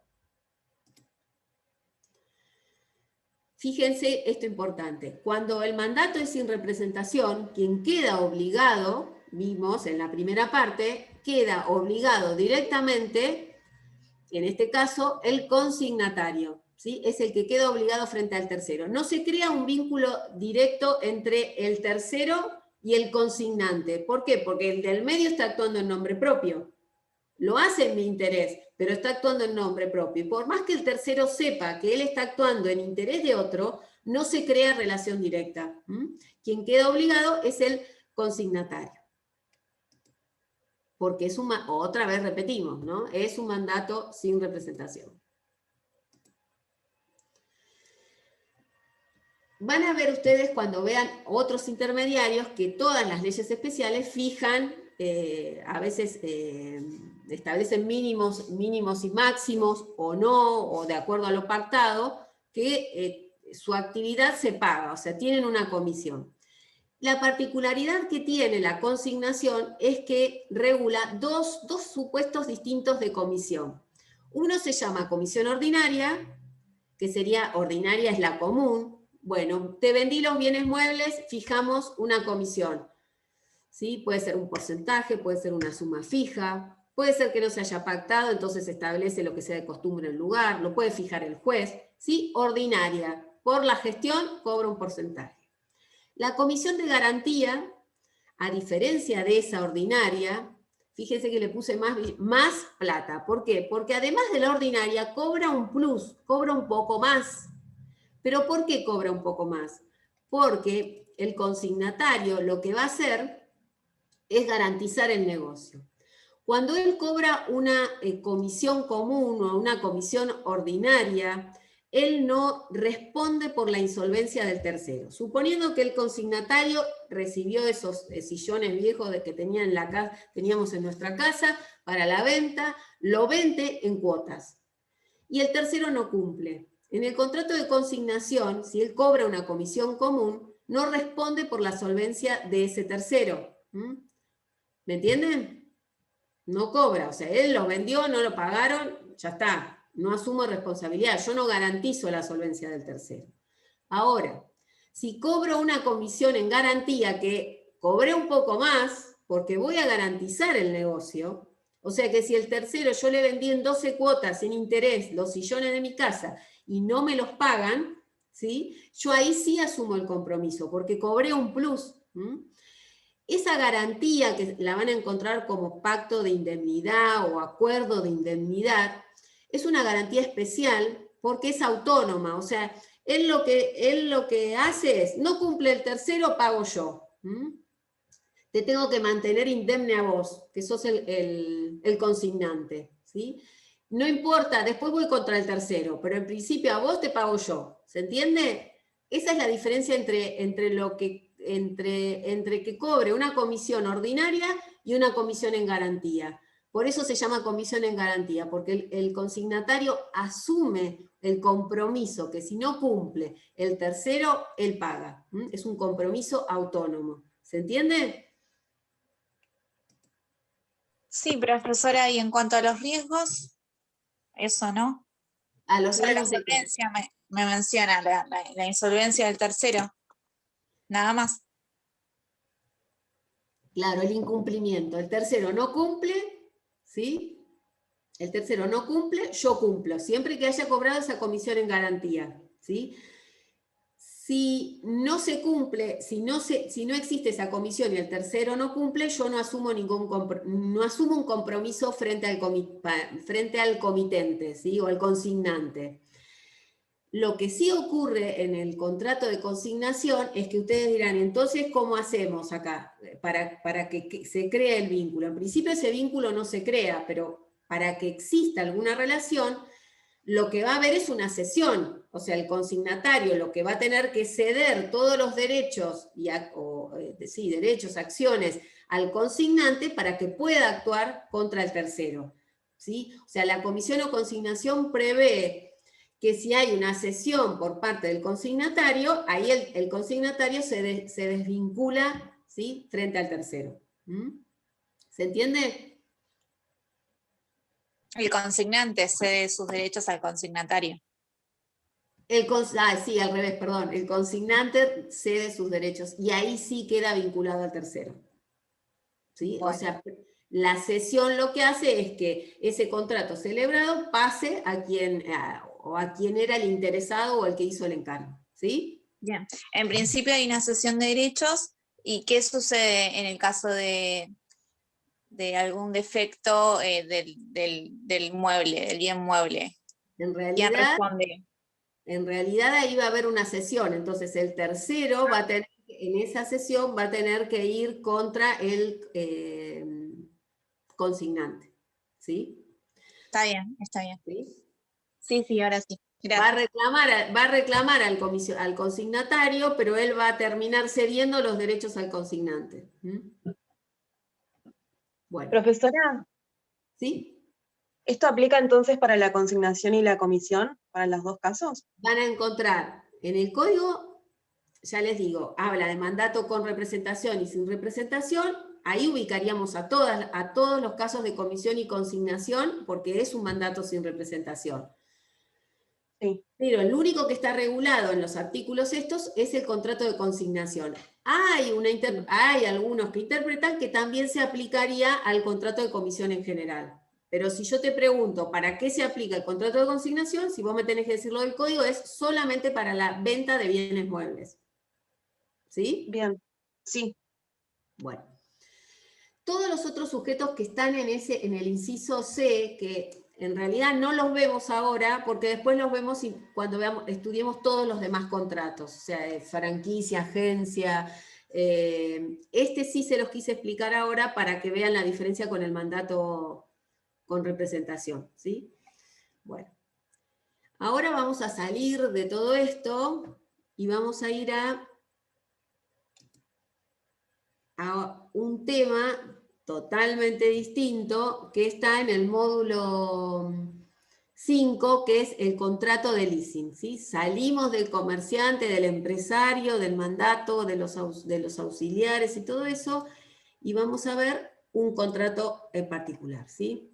Fíjense esto importante, cuando el mandato es sin representación, quien queda obligado, vimos en la primera parte, queda obligado directamente, en este caso, el consignatario, ¿sí? Es el que queda obligado frente al tercero. No se crea un vínculo directo entre el tercero y el consignante. ¿Por qué? Porque el del medio está actuando en nombre propio. Lo hace en mi interés, pero está actuando en nombre propio. Y por más que el tercero sepa que él está actuando en interés de otro, no se crea relación directa. Quien queda obligado es el consignatario. Porque es otra vez repetimos, ¿no? Es un mandato sin representación. Van a ver ustedes cuando vean otros intermediarios que todas las leyes especiales fijan, a veces establecen mínimos y máximos o no, o de acuerdo a lo pactado, que su actividad se paga, o sea, tienen una comisión. La particularidad que tiene la consignación es que regula dos supuestos distintos de comisión. Uno se llama comisión ordinaria, que sería ordinaria es la común. Bueno, te vendí los bienes muebles, fijamos una comisión. ¿Sí? Puede ser un porcentaje, puede ser una suma fija, puede ser que no se haya pactado, entonces se establece lo que sea de costumbre en el lugar, lo puede fijar el juez. ¿Sí? Ordinaria, por la gestión cobra un porcentaje. La comisión de garantía, a diferencia de esa ordinaria, Fíjense que le puse más plata. ¿Por qué? Porque además de la ordinaria cobra un plus, cobra un poco más. ¿Pero por qué cobra un poco más? Porque el consignatario lo que va a hacer es garantizar el negocio. Cuando él cobra una comisión común o una comisión ordinaria, él no responde por la insolvencia del tercero. Suponiendo que el consignatario recibió esos sillones viejos que teníamos en nuestra casa para la venta, lo vende en cuotas. Y el tercero no cumple. En el contrato de consignación, si él cobra una comisión común, no responde por la solvencia de ese tercero. ¿Me entienden? No cobra, o sea, él lo vendió, no lo pagaron, ya está, no asumo responsabilidad, yo no garantizo la solvencia del tercero. Ahora, si cobro una comisión en garantía que cobré un poco más, porque voy a garantizar el negocio, o sea que si el tercero yo le vendí en 12 cuotas sin interés los sillones de mi casa y no me los pagan, ¿sí? Yo ahí sí asumo el compromiso, porque cobré un plus. Esa garantía que la van a encontrar como pacto de indemnidad o acuerdo de indemnidad, es una garantía especial porque es autónoma, o sea, él lo que hace es, no cumple el tercero, pago yo. Te tengo que mantener indemne a vos, que sos el consignante, ¿sí? No importa, después voy contra el tercero, pero en principio a vos te pago yo, ¿se entiende? Esa es la diferencia entre que cobre una comisión ordinaria y una comisión en garantía. Por eso se llama comisión en garantía, porque el consignatario asume el compromiso que si no cumple el tercero, él paga. Es un compromiso autónomo. ¿Se entiende? Sí, profesora, y en cuanto a los riesgos, eso, ¿no? A los Solo la riesgos de qué. solvencia me menciona, la insolvencia del tercero. Nada más. Claro, el incumplimiento. El tercero no cumple, ¿sí? El tercero no cumple, yo cumplo, siempre que haya cobrado esa comisión en garantía, ¿sí? Si no se cumple, si no existe esa comisión y el tercero no cumple, yo no asumo un compromiso frente al comitente, ¿sí? O al consignante. Lo que sí ocurre en el contrato de consignación es que ustedes dirán, entonces, ¿cómo hacemos acá para que se cree el vínculo? En principio ese vínculo no se crea, pero para que exista alguna relación, lo que va a haber es una cesión. O sea, el consignatario lo que va a tener que ceder todos los derechos, derechos, acciones, al consignante para que pueda actuar contra el tercero, ¿sí? O sea, la comisión o consignación prevé que si hay una cesión por parte del consignatario, ahí el consignatario se desvincula, ¿sí? Frente al tercero. ¿Se entiende? El consignante cede sus derechos al consignatario. Sí, al revés, perdón. El consignante cede sus derechos y ahí sí queda vinculado al tercero. ¿Sí? Bueno. O sea, la cesión lo que hace es que ese contrato celebrado pase a quien era el interesado o el que hizo el encargo. ¿Sí? Bien. En principio hay una cesión de derechos. ¿Y qué sucede en el caso de algún defecto del mueble, del bien mueble? En ¿Quién realidad, responde? en realidad ahí va a haber una cesión, entonces el tercero va a tener, en esa cesión va a tener que ir contra el consignante. ¿Sí? Está bien, está bien. ¿Sí? Sí, ahora sí. Va Gracias. a reclamar al consignatario, pero él va a terminar cediendo los derechos al consignante. Bueno, Profesora, ¿sí? ¿esto aplica entonces para la consignación y la comisión, para los dos casos? Van a encontrar en el código, ya les digo, habla de mandato con representación y sin representación. Ahí ubicaríamos a todos los casos de comisión y consignación, porque es un mandato sin representación. Sí. Pero el único que está regulado en los artículos estos es el contrato de consignación. Hay algunos que interpretan que también se aplicaría al contrato de comisión en general. Pero si yo te pregunto, ¿para qué se aplica el contrato de consignación? Si vos me tenés que decirlo del código, es solamente para la venta de bienes muebles. ¿Sí? Bien, sí. Bueno. todos los otros sujetos que están en el inciso C, que en realidad no los vemos ahora, porque después los vemos cuando estudiemos todos los demás contratos, o sea, franquicia, agencia. Este sí se los quise explicar ahora para que vean la diferencia con el mandato con representación, ¿sí? Bueno, ahora vamos a salir de todo esto y vamos a ir a un tema totalmente distinto que está en el módulo 5, que es el contrato de leasing, ¿sí? Salimos del comerciante, del empresario, del mandato, de los auxiliares y todo eso, y vamos a ver un contrato en particular, ¿sí?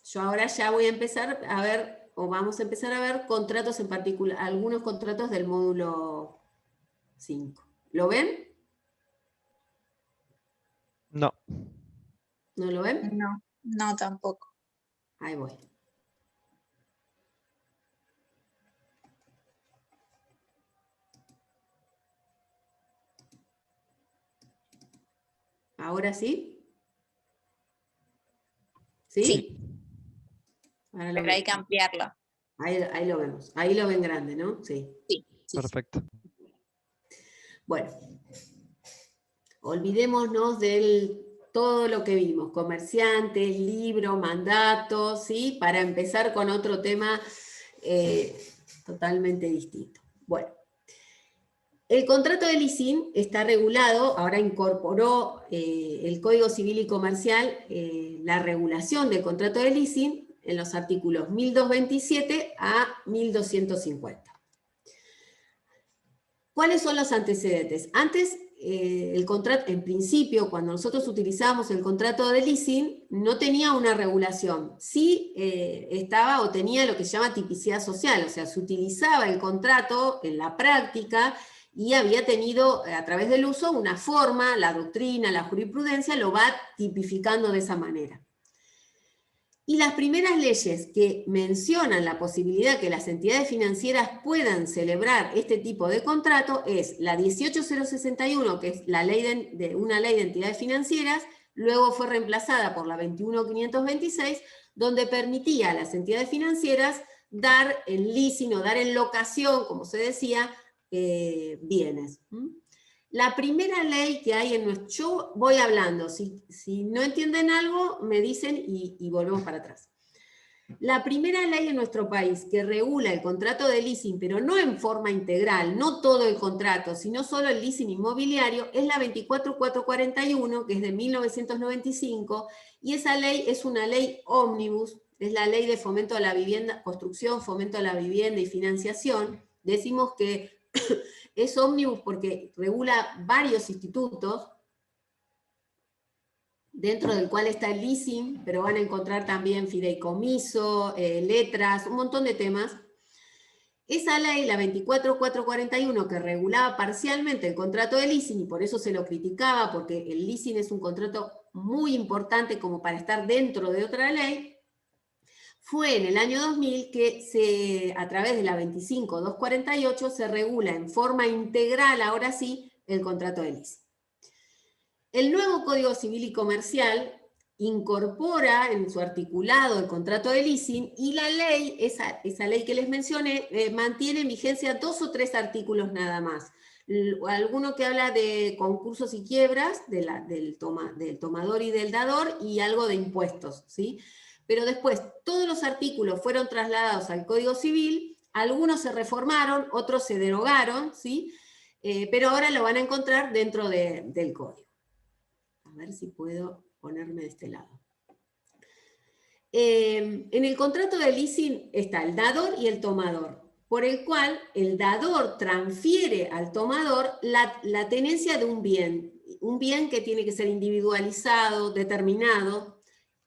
Yo ahora ya voy a empezar a ver, o vamos a empezar a ver contratos en particular, algunos contratos del módulo 5. ¿Lo ven? No. ¿No lo ven? No, no tampoco. Ahí voy. ¿Ahora sí? ¿Sí? Sí. Ahora lo Pero ven. hay que ampliarlo. Ahí lo vemos. Ahí lo ven grande, ¿no? Sí. Sí, sí. Perfecto. Bueno. Olvidémonos de todo lo que vimos. Comerciantes, libro, mandatos, ¿sí? Para empezar con otro tema totalmente distinto. Bueno. El contrato de leasing está regulado, ahora incorporó el Código Civil y Comercial la regulación del contrato de leasing en los artículos 1227 a 1250. ¿Cuáles son los antecedentes? Antes, el contrato, en principio, cuando nosotros utilizábamos el contrato de leasing, no tenía una regulación. Sí estaba o tenía lo que se llama tipicidad social, o sea, se utilizaba el contrato en la práctica y había tenido, a través del uso, una forma, la doctrina, la jurisprudencia lo va tipificando de esa manera. Y las primeras leyes que mencionan la posibilidad que las entidades financieras puedan celebrar este tipo de contrato es la 18061, que es la ley una ley de entidades financieras, luego fue reemplazada por la 21526, donde permitía a las entidades financieras dar en leasing o dar en locación, como se decía, bienes. La primera ley que hay en nuestro... Yo voy hablando, si no entienden algo, me dicen y volvemos para atrás. La primera ley en nuestro país que regula el contrato de leasing, pero no en forma integral, no todo el contrato, sino solo el leasing inmobiliario, es la 24441, que es de 1995, y esa ley es una ley ómnibus, es la ley de fomento a la vivienda, construcción, fomento a la vivienda y financiación. Decimos que es ómnibus porque regula varios institutos, dentro del cual está el leasing, pero van a encontrar también fideicomiso, letras, un montón de temas. Esa ley, la 24441, que regulaba parcialmente el contrato de leasing, y por eso se lo criticaba, porque el leasing es un contrato muy importante como para estar dentro de otra ley, fue en el año 2000 que a través de la 25248 se regula en forma integral, ahora sí, el contrato de leasing. El nuevo Código Civil y Comercial incorpora en su articulado el contrato de leasing y la ley, esa ley que les mencioné, mantiene en vigencia 2 o 3 artículos nada más. Alguno que habla de concursos y quiebras, del tomador y del dador, y algo de impuestos, ¿sí? Pero después todos los artículos fueron trasladados al Código Civil, algunos se reformaron, otros se derogaron, ¿sí? Pero ahora lo van a encontrar dentro del Código. A ver si puedo ponerme de este lado. En el contrato de leasing está el dador y el tomador, por el cual el dador transfiere al tomador la tenencia de un bien que tiene que ser individualizado, determinado,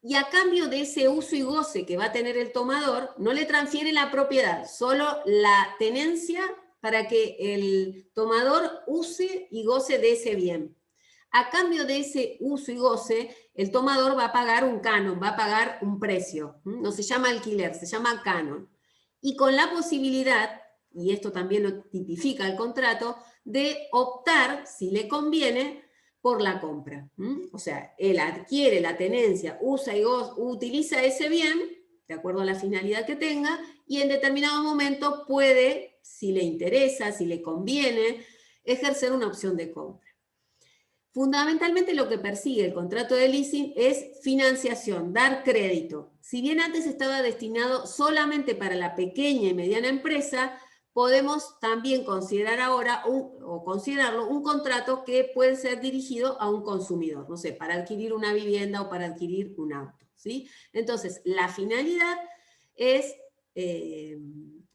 y a cambio de ese uso y goce que va a tener el tomador, no le transfiere la propiedad, solo la tenencia para que el tomador use y goce de ese bien. A cambio de ese uso y goce, el tomador va a pagar un canon, va a pagar un precio. No se llama alquiler, se llama canon. Y con la posibilidad, y esto también lo tipifica el contrato, de optar, si le conviene, por la compra. O sea, él adquiere la tenencia, usa y utiliza ese bien, de acuerdo a la finalidad que tenga, y en determinado momento puede, si le interesa, si le conviene, ejercer una opción de compra. Fundamentalmente lo que persigue el contrato de leasing es financiación, dar crédito. Si bien antes estaba destinado solamente para la pequeña y mediana empresa, podemos también considerar ahora considerarlo un contrato que puede ser dirigido a un consumidor, no sé, para adquirir una vivienda o para adquirir un auto, ¿sí? Entonces, la finalidad es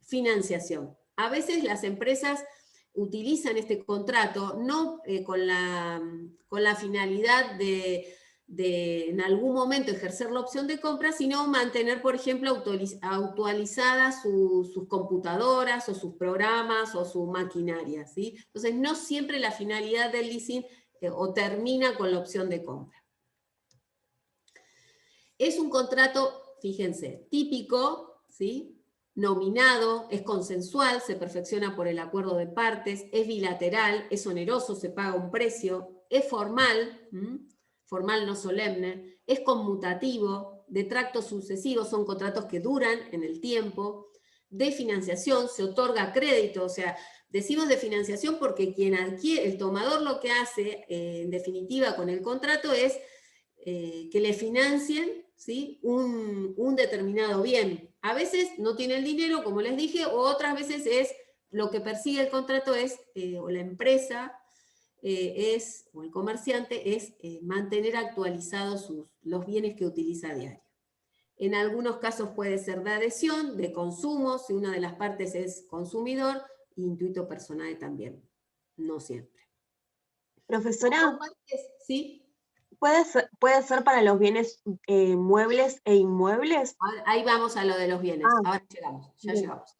financiación. A veces las empresas utilizan este contrato no con la finalidad de en algún momento ejercer la opción de compra, sino mantener, por ejemplo, actualizadas sus computadoras o sus programas o su maquinaria, ¿sí? Entonces, no siempre la finalidad del leasing o termina con la opción de compra. Es un contrato, fíjense, típico, ¿sí? Nominado, es consensual, se perfecciona por el acuerdo de partes, es bilateral, es oneroso, se paga un precio, es formal, formal no solemne, es conmutativo, de tracto sucesivo, son contratos que duran en el tiempo, de financiación, se otorga crédito, o sea, decimos de financiación porque quien adquiere, el tomador lo que hace, en definitiva, con el contrato es que le financien, ¿sí? un determinado bien. A veces no tiene el dinero, como les dije, o otras veces es lo que persigue el contrato es, o la empresa o el comerciante es mantener actualizados los bienes que utiliza a diario. En algunos casos puede ser de adhesión, de consumo, si una de las partes es consumidor, intuito personal también, no siempre. Profesora, ¿sí? ¿Puede ser para los bienes muebles e inmuebles? Ahí vamos a lo de los bienes. Ahora llegamos, ya bien. llegamos.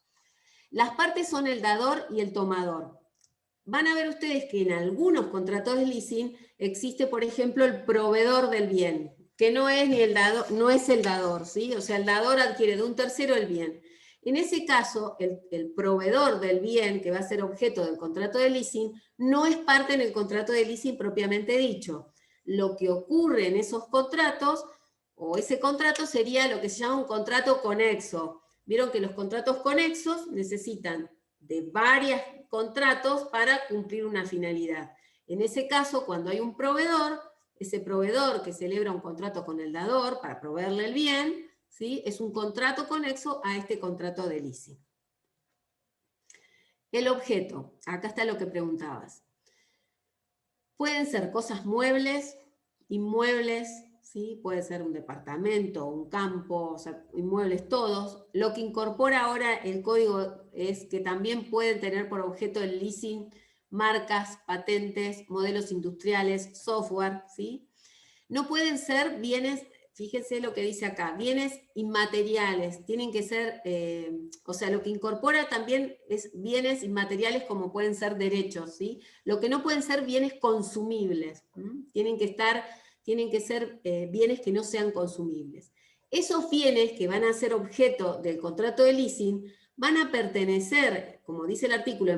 Las partes son el dador y el tomador. Van a ver ustedes que en algunos contratos de leasing existe, por ejemplo, el proveedor del bien, que no es ni el dador, no es el dador, ¿sí? O sea, el dador adquiere de un tercero el bien. En ese caso, el proveedor del bien, que va a ser objeto del contrato de leasing, no es parte en el contrato de leasing propiamente dicho. Lo que ocurre en esos contratos, o ese contrato sería lo que se llama un contrato conexo. Vieron que los contratos conexos necesitan de varios contratos para cumplir una finalidad. En ese caso, cuando hay un proveedor, ese proveedor que celebra un contrato con el dador para proveerle el bien, ¿sí? Es un contrato conexo a este contrato de leasing. El objeto, acá está lo que preguntabas. Pueden ser cosas muebles, inmuebles, ¿sí? Puede ser un departamento, un campo, o sea, inmuebles todos. Lo que incorpora ahora el código es que también pueden tener por objeto el leasing marcas, patentes, modelos industriales, software, ¿sí? No pueden ser bienes, fíjense lo que dice acá, bienes inmateriales, tienen que ser, o sea, lo que incorpora también es bienes inmateriales como pueden ser derechos, ¿sí? Lo que no pueden ser bienes consumibles, tienen que ser bienes que no sean consumibles. Esos bienes que van a ser objeto del contrato de leasing van a pertenecer, como dice el artículo,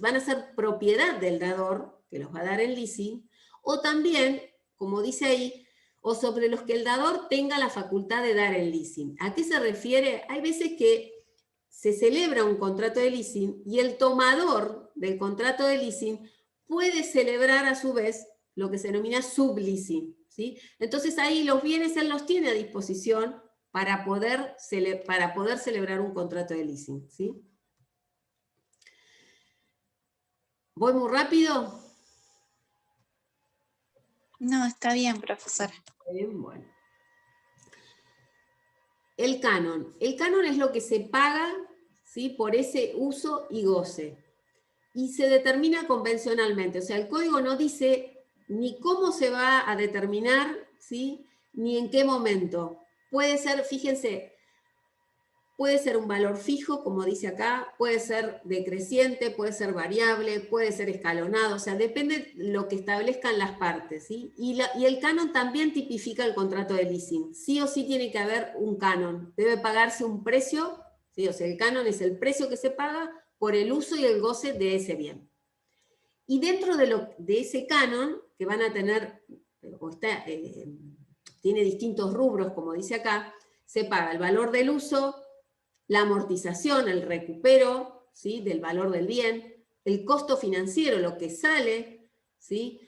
van a ser propiedad del dador, que los va a dar en leasing, o también, como dice ahí, o sobre los que el dador tenga la facultad de dar el leasing. ¿A qué se refiere? Hay veces que se celebra un contrato de leasing y el tomador del contrato de leasing puede celebrar a su vez lo que se denomina subleasing, ¿sí? Entonces ahí los bienes él los tiene a disposición para poder celebrar un contrato de leasing, ¿sí? ¿Voy muy rápido? No, está bien, profesora. Bien, bueno. El canon. El canon es lo que se paga, ¿sí? Por ese uso y goce. Y se determina convencionalmente. O sea, el código no dice ni cómo se va a determinar, ¿sí? Ni en qué momento. Puede ser, fíjense, puede ser un valor fijo, como dice acá, puede ser decreciente, puede ser variable, puede ser escalonado, o sea, depende de lo que establezcan las partes, ¿sí? Y el canon también tipifica el contrato de leasing. Sí o sí tiene que haber un canon. Debe pagarse un precio, ¿sí? O sea, el canon es el precio que se paga por el uso y el goce de ese bien. Y dentro de ese canon, que van a tener, tiene distintos rubros, como dice acá, se paga el valor del uso, la amortización, el recupero, ¿sí?, del valor del bien, el costo financiero, lo que sale, ¿sí?,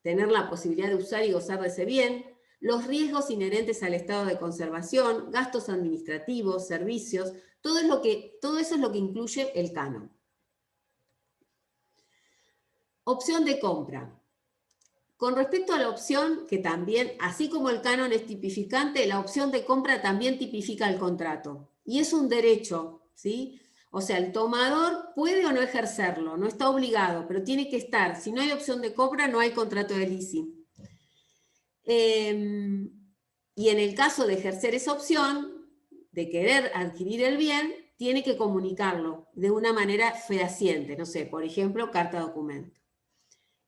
tener la posibilidad de usar y gozar de ese bien, los riesgos inherentes al estado de conservación, gastos administrativos, servicios, todo eso es lo que incluye el canon. Opción de compra. Con respecto a la opción, que también, así como el canon es tipificante, la opción de compra también tipifica el contrato. Y es un derecho, ¿sí? O sea, el tomador puede o no ejercerlo, no está obligado, pero tiene que estar. Si no hay opción de compra, no hay contrato de leasing. Y en el caso de ejercer esa opción, de querer adquirir el bien, tiene que comunicarlo de una manera fehaciente, no sé, por ejemplo, carta documento.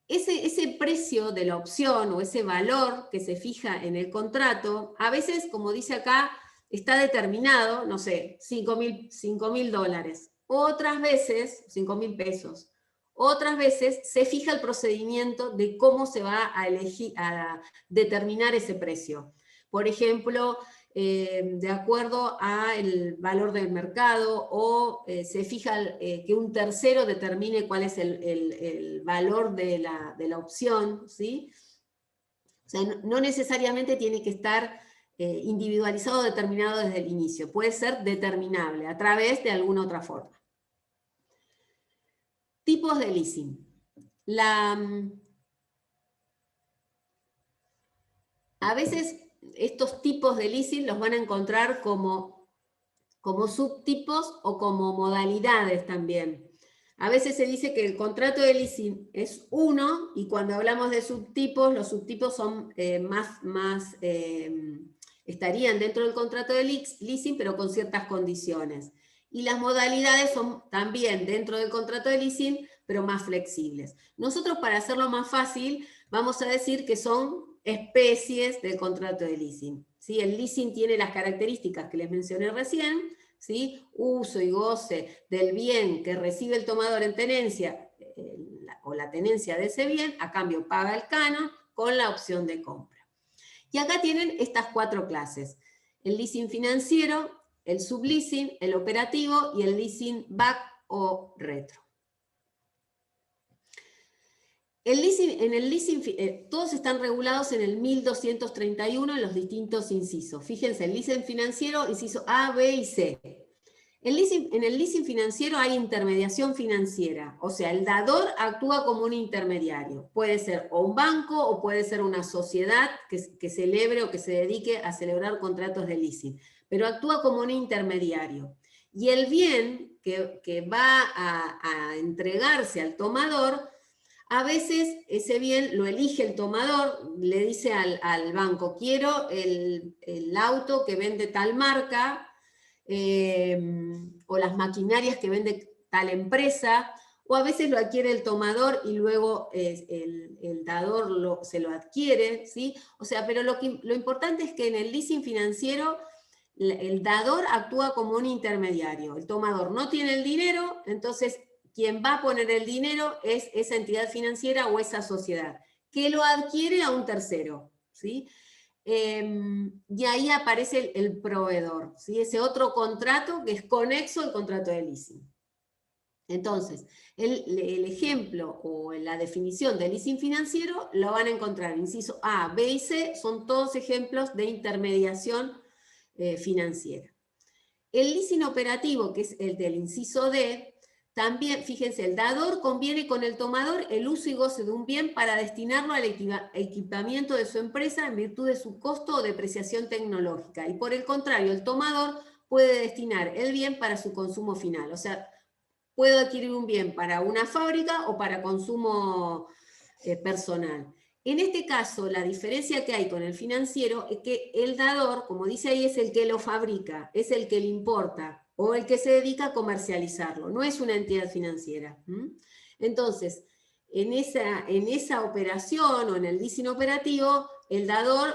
Ese precio de la opción o ese valor que se fija en el contrato, a veces, como dice acá, está determinado, no sé, $5.000. Otras veces, 5.000 pesos. Otras veces se fija el procedimiento de cómo se va a determinar ese precio. Por ejemplo, de acuerdo al valor del mercado, o se fija que un tercero determine cuál es el valor de la opción, ¿sí? O sea, no necesariamente tiene que estar individualizado o determinado desde el inicio, puede ser determinable a través de alguna otra forma. Tipos de leasing. A veces estos tipos de leasing los van a encontrar como subtipos o como modalidades también. A veces se dice que el contrato de leasing es uno, y cuando hablamos de subtipos, los subtipos son estarían dentro del contrato de leasing, pero con ciertas condiciones. Y las modalidades son también dentro del contrato de leasing, pero más flexibles. Nosotros, para hacerlo más fácil, vamos a decir que son especies del contrato de leasing, ¿sí? El leasing tiene las características que les mencioné recién, ¿sí? Uso y goce del bien que recibe el tomador en tenencia, o la tenencia de ese bien, a cambio paga el canon con la opción de compra. Y acá tienen estas 4 clases: el leasing financiero, el subleasing, el operativo y el leasing back o retro. Todos están regulados en el 1231 en los distintos incisos. Fíjense, el leasing financiero, inciso A, B y C. En el leasing financiero hay intermediación financiera, o sea, el dador actúa como un intermediario. Puede ser o un banco o puede ser una sociedad que celebre o que se dedique a celebrar contratos de leasing, pero actúa como un intermediario. Y el bien que va a entregarse al tomador, a veces ese bien lo elige el tomador, le dice al banco: quiero el auto que vende tal marca, o las maquinarias que vende tal empresa, o a veces lo adquiere el tomador y luego el dador se lo adquiere, ¿sí? O sea, pero lo importante es que en el leasing financiero el dador actúa como un intermediario. El tomador no tiene el dinero, entonces quien va a poner el dinero es esa entidad financiera o esa sociedad, que lo adquiere a un tercero, ¿sí? Y ahí aparece el proveedor, ¿sí? Ese otro contrato que es conexo al contrato de leasing. Entonces, el ejemplo o la definición de leasing financiero lo van a encontrar, inciso A, B y C, son todos ejemplos de intermediación financiera. El leasing operativo, que es el del inciso D, también, fíjense, el dador conviene con el tomador el uso y goce de un bien para destinarlo al equipamiento de su empresa en virtud de su costo o depreciación tecnológica. Y por el contrario, el tomador puede destinar el bien para su consumo final. O sea, puedo adquirir un bien para una fábrica o para consumo personal. En este caso, la diferencia que hay con el financiero es que el dador, como dice ahí, es el que lo fabrica, es el que le importa, o el que se dedica a comercializarlo, no es una entidad financiera. Entonces, en esa operación o en el leasing operativo, el dador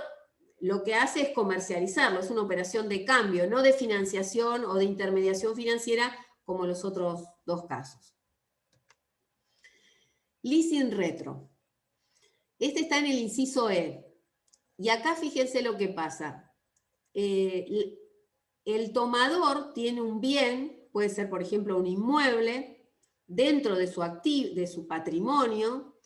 lo que hace es comercializarlo, es una operación de cambio, no de financiación o de intermediación financiera, como los otros dos casos. Leasing retro. Este está en el inciso E. Y acá fíjense lo que pasa. El tomador tiene un bien, puede ser por ejemplo un inmueble, dentro de su patrimonio,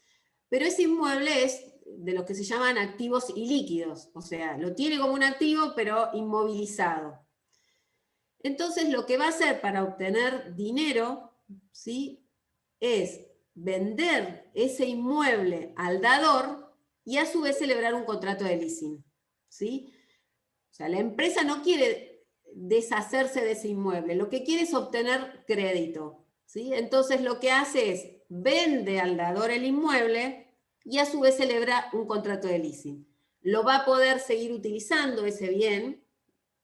pero ese inmueble es de lo que se llaman activos ilíquidos, o sea, lo tiene como un activo pero inmovilizado. Entonces lo que va a hacer para obtener dinero, ¿sí?, es vender ese inmueble al dador y a su vez celebrar un contrato de leasing, ¿sí? O sea, la empresa no quiere deshacerse de ese inmueble, lo que quiere es obtener crédito, ¿sí? Entonces lo que hace es vende al dador el inmueble y a su vez celebra un contrato de leasing. Lo va a poder seguir utilizando ese bien,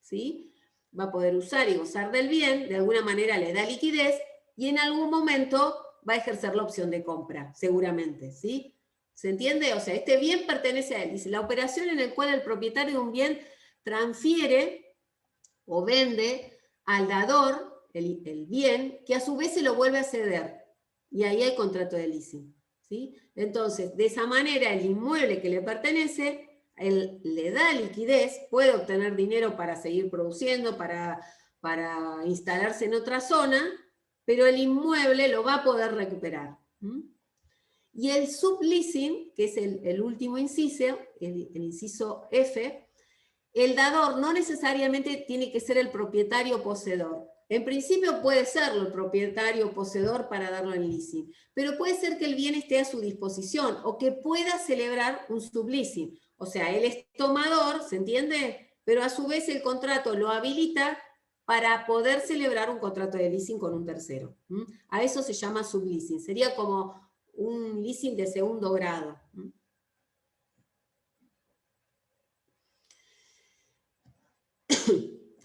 ¿sí? Va a poder usar y gozar del bien, de alguna manera le da liquidez y en algún momento va a ejercer la opción de compra, seguramente, ¿sí? ¿Se entiende? O sea, este bien pertenece a él. Dice, la operación en la cual el propietario de un bien transfiere o vende al dador el bien, que a su vez se lo vuelve a ceder. Y ahí hay contrato de leasing, ¿sí? Entonces, de esa manera, el inmueble que le pertenece, él le da liquidez, puede obtener dinero para seguir produciendo, para instalarse en otra zona, pero el inmueble lo va a poder recuperar. Y el subleasing, que es el último inciso, el inciso F, el dador no necesariamente tiene que ser el propietario poseedor. En principio puede serlo el propietario poseedor para darlo en leasing, pero puede ser que el bien esté a su disposición o que pueda celebrar un subleasing. O sea, él es tomador, ¿se entiende? Pero a su vez el contrato lo habilita para poder celebrar un contrato de leasing con un tercero. A eso se llama subleasing. Sería como un leasing de segundo grado.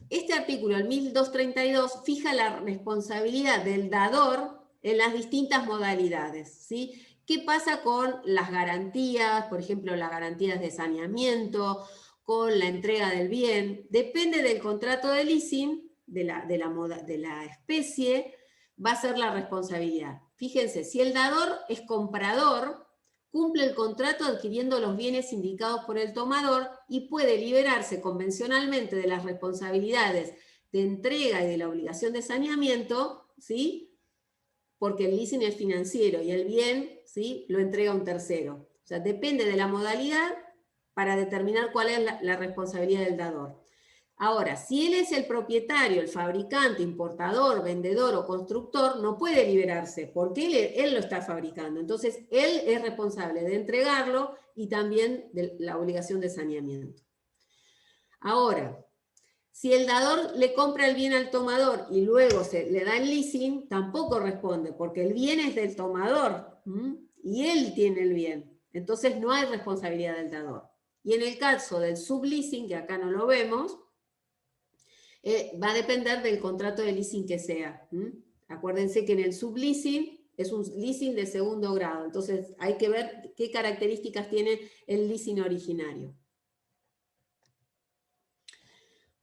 Este artículo, el 1232, fija la responsabilidad del dador en las distintas modalidades, ¿sí? ¿Qué pasa con las garantías? Por ejemplo, las garantías de saneamiento, con la entrega del bien. Depende del contrato de leasing, de la especie, va a ser la responsabilidad. Fíjense, si el dador es comprador, cumple el contrato adquiriendo los bienes indicados por el tomador y puede liberarse convencionalmente de las responsabilidades de entrega y de la obligación de saneamiento, ¿sí? Porque el leasing es financiero y el bien, ¿sí?, lo entrega un tercero. O sea, depende de la modalidad para determinar cuál es la responsabilidad del dador. Ahora, si él es el propietario, el fabricante, importador, vendedor o constructor, no puede liberarse porque él lo está fabricando. Entonces, él es responsable de entregarlo y también de la obligación de saneamiento. Ahora, si el dador le compra el bien al tomador y luego le da el leasing, tampoco responde porque el bien es del tomador y él tiene el bien. Entonces, no hay responsabilidad del dador. Y en el caso del subleasing, que acá no lo vemos, va a depender del contrato de leasing que sea. Acuérdense que en el subleasing es un leasing de segundo grado, entonces hay que ver qué características tiene el leasing originario.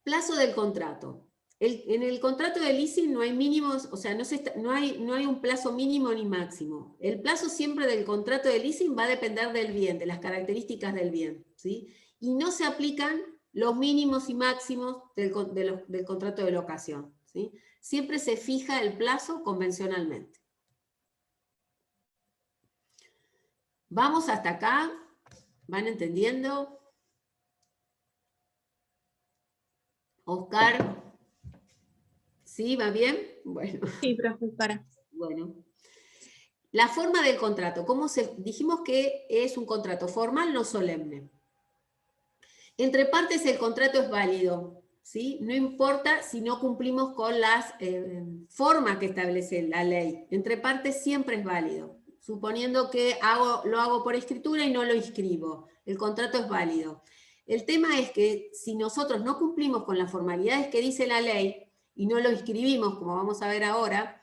Plazo del contrato. En el contrato de leasing no hay mínimos, o sea, no hay un plazo mínimo ni máximo. El plazo siempre del contrato de leasing va a depender del bien, de las características del bien, ¿sí? Y no se aplican los mínimos y máximos del contrato de locación, ¿sí? Siempre se fija el plazo convencionalmente. Vamos hasta acá, ¿van entendiendo? Oscar, ¿sí? ¿Va bien? Bueno. Sí, profesora. Bueno. La forma del contrato. Dijimos que es un contrato formal, no solemne. Entre partes el contrato es válido, ¿sí? No importa si no cumplimos con las formas que establece la ley. Entre partes siempre es válido. Suponiendo que lo hago por escritura y no lo inscribo. El contrato es válido. El tema es que si nosotros no cumplimos con las formalidades que dice la ley y no lo inscribimos, como vamos a ver ahora,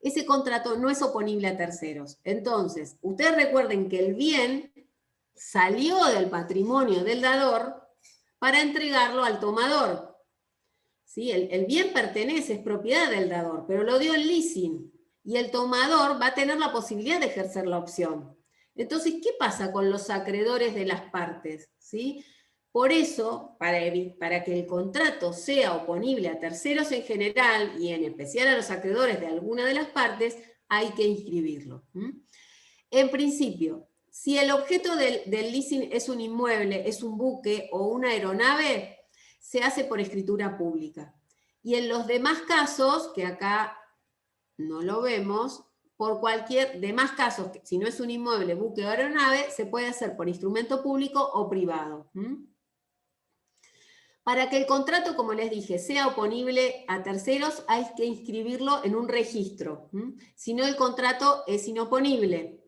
ese contrato no es oponible a terceros. Entonces, ustedes recuerden que el bien salió del patrimonio del dador para entregarlo al tomador. ¿sí? El bien pertenece, es propiedad del dador, pero lo dio en leasing, y el tomador va a tener la posibilidad de ejercer la opción. Entonces, ¿qué pasa con los acreedores de las partes? ¿Sí? Por eso, para que el contrato sea oponible a terceros en general, y en especial a los acreedores de alguna de las partes, hay que inscribirlo. En principio, si el objeto del leasing es un inmueble, es un buque o una aeronave, se hace por escritura pública. Y en los demás casos, que acá no lo vemos, por cualquier demás casos, si no es un inmueble, buque o aeronave, se puede hacer por instrumento público o privado. Para que el contrato, como les dije, sea oponible a terceros, hay que inscribirlo en un registro. Si no, el contrato es inoponible.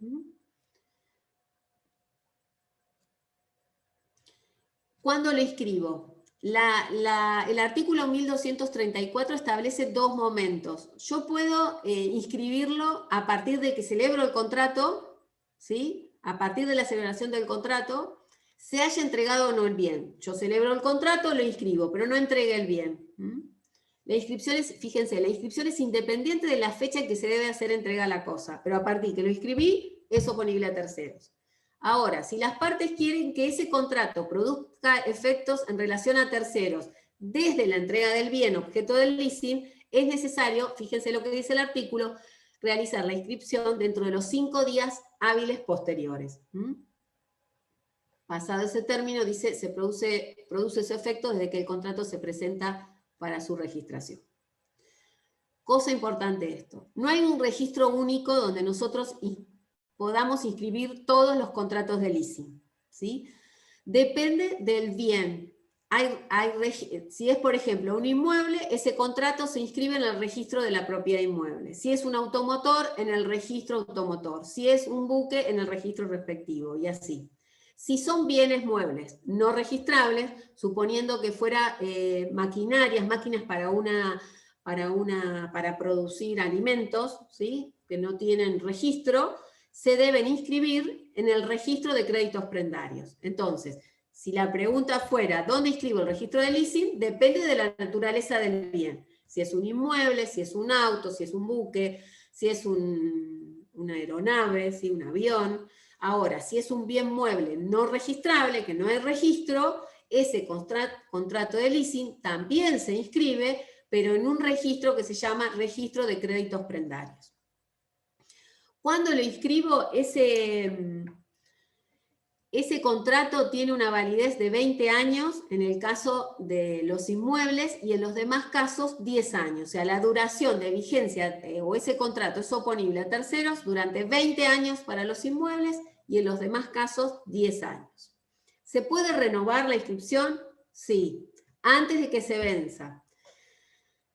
¿Cuándo lo inscribo? El artículo 1234 establece dos momentos. Yo puedo inscribirlo a partir de que celebro el contrato, ¿sí? A partir de la celebración del contrato, se haya entregado o no el bien. Yo celebro el contrato, lo inscribo, pero no entregué el bien. La inscripción es, fíjense, la inscripción es independiente de la fecha en que se debe hacer entrega a la cosa, pero a partir que lo inscribí, es oponible a terceros. Ahora, si las partes quieren que ese contrato produzca efectos en relación a terceros desde la entrega del bien objeto del leasing, es necesario, fíjense lo que dice el artículo, realizar la inscripción dentro de los 5 días hábiles posteriores. Pasado ese término, dice, se produce ese efecto desde que el contrato se presenta para su registración. Cosa importante esto, no hay un registro único donde nosotros podamos inscribir todos los contratos de leasing, ¿sí? Depende del bien. Si es, por ejemplo, un inmueble, ese contrato se inscribe en el registro de la propiedad inmueble. Si es un automotor, en el registro automotor. Si es un buque, en el registro respectivo, y así. Si son bienes muebles no registrables, suponiendo que fuera máquinas para producir alimentos, ¿sí? Que no tienen registro, se deben inscribir en el registro de créditos prendarios. Entonces, si la pregunta fuera, ¿dónde inscribo el registro de leasing? Depende de la naturaleza del bien. Si es un inmueble, si es un auto, si es un buque, si es una aeronave, si un avión. Ahora, si es un bien mueble no registrable, que no hay registro, ese contrato de leasing también se inscribe, pero en un registro que se llama registro de créditos prendarios. Cuando lo inscribo, ese contrato tiene una validez de 20 años en el caso de los inmuebles y en los demás casos 10 años. O sea, la duración de vigencia o ese contrato es oponible a terceros durante 20 años para los inmuebles y en los demás casos 10 años. ¿Se puede renovar la inscripción? Sí, antes de que se venza.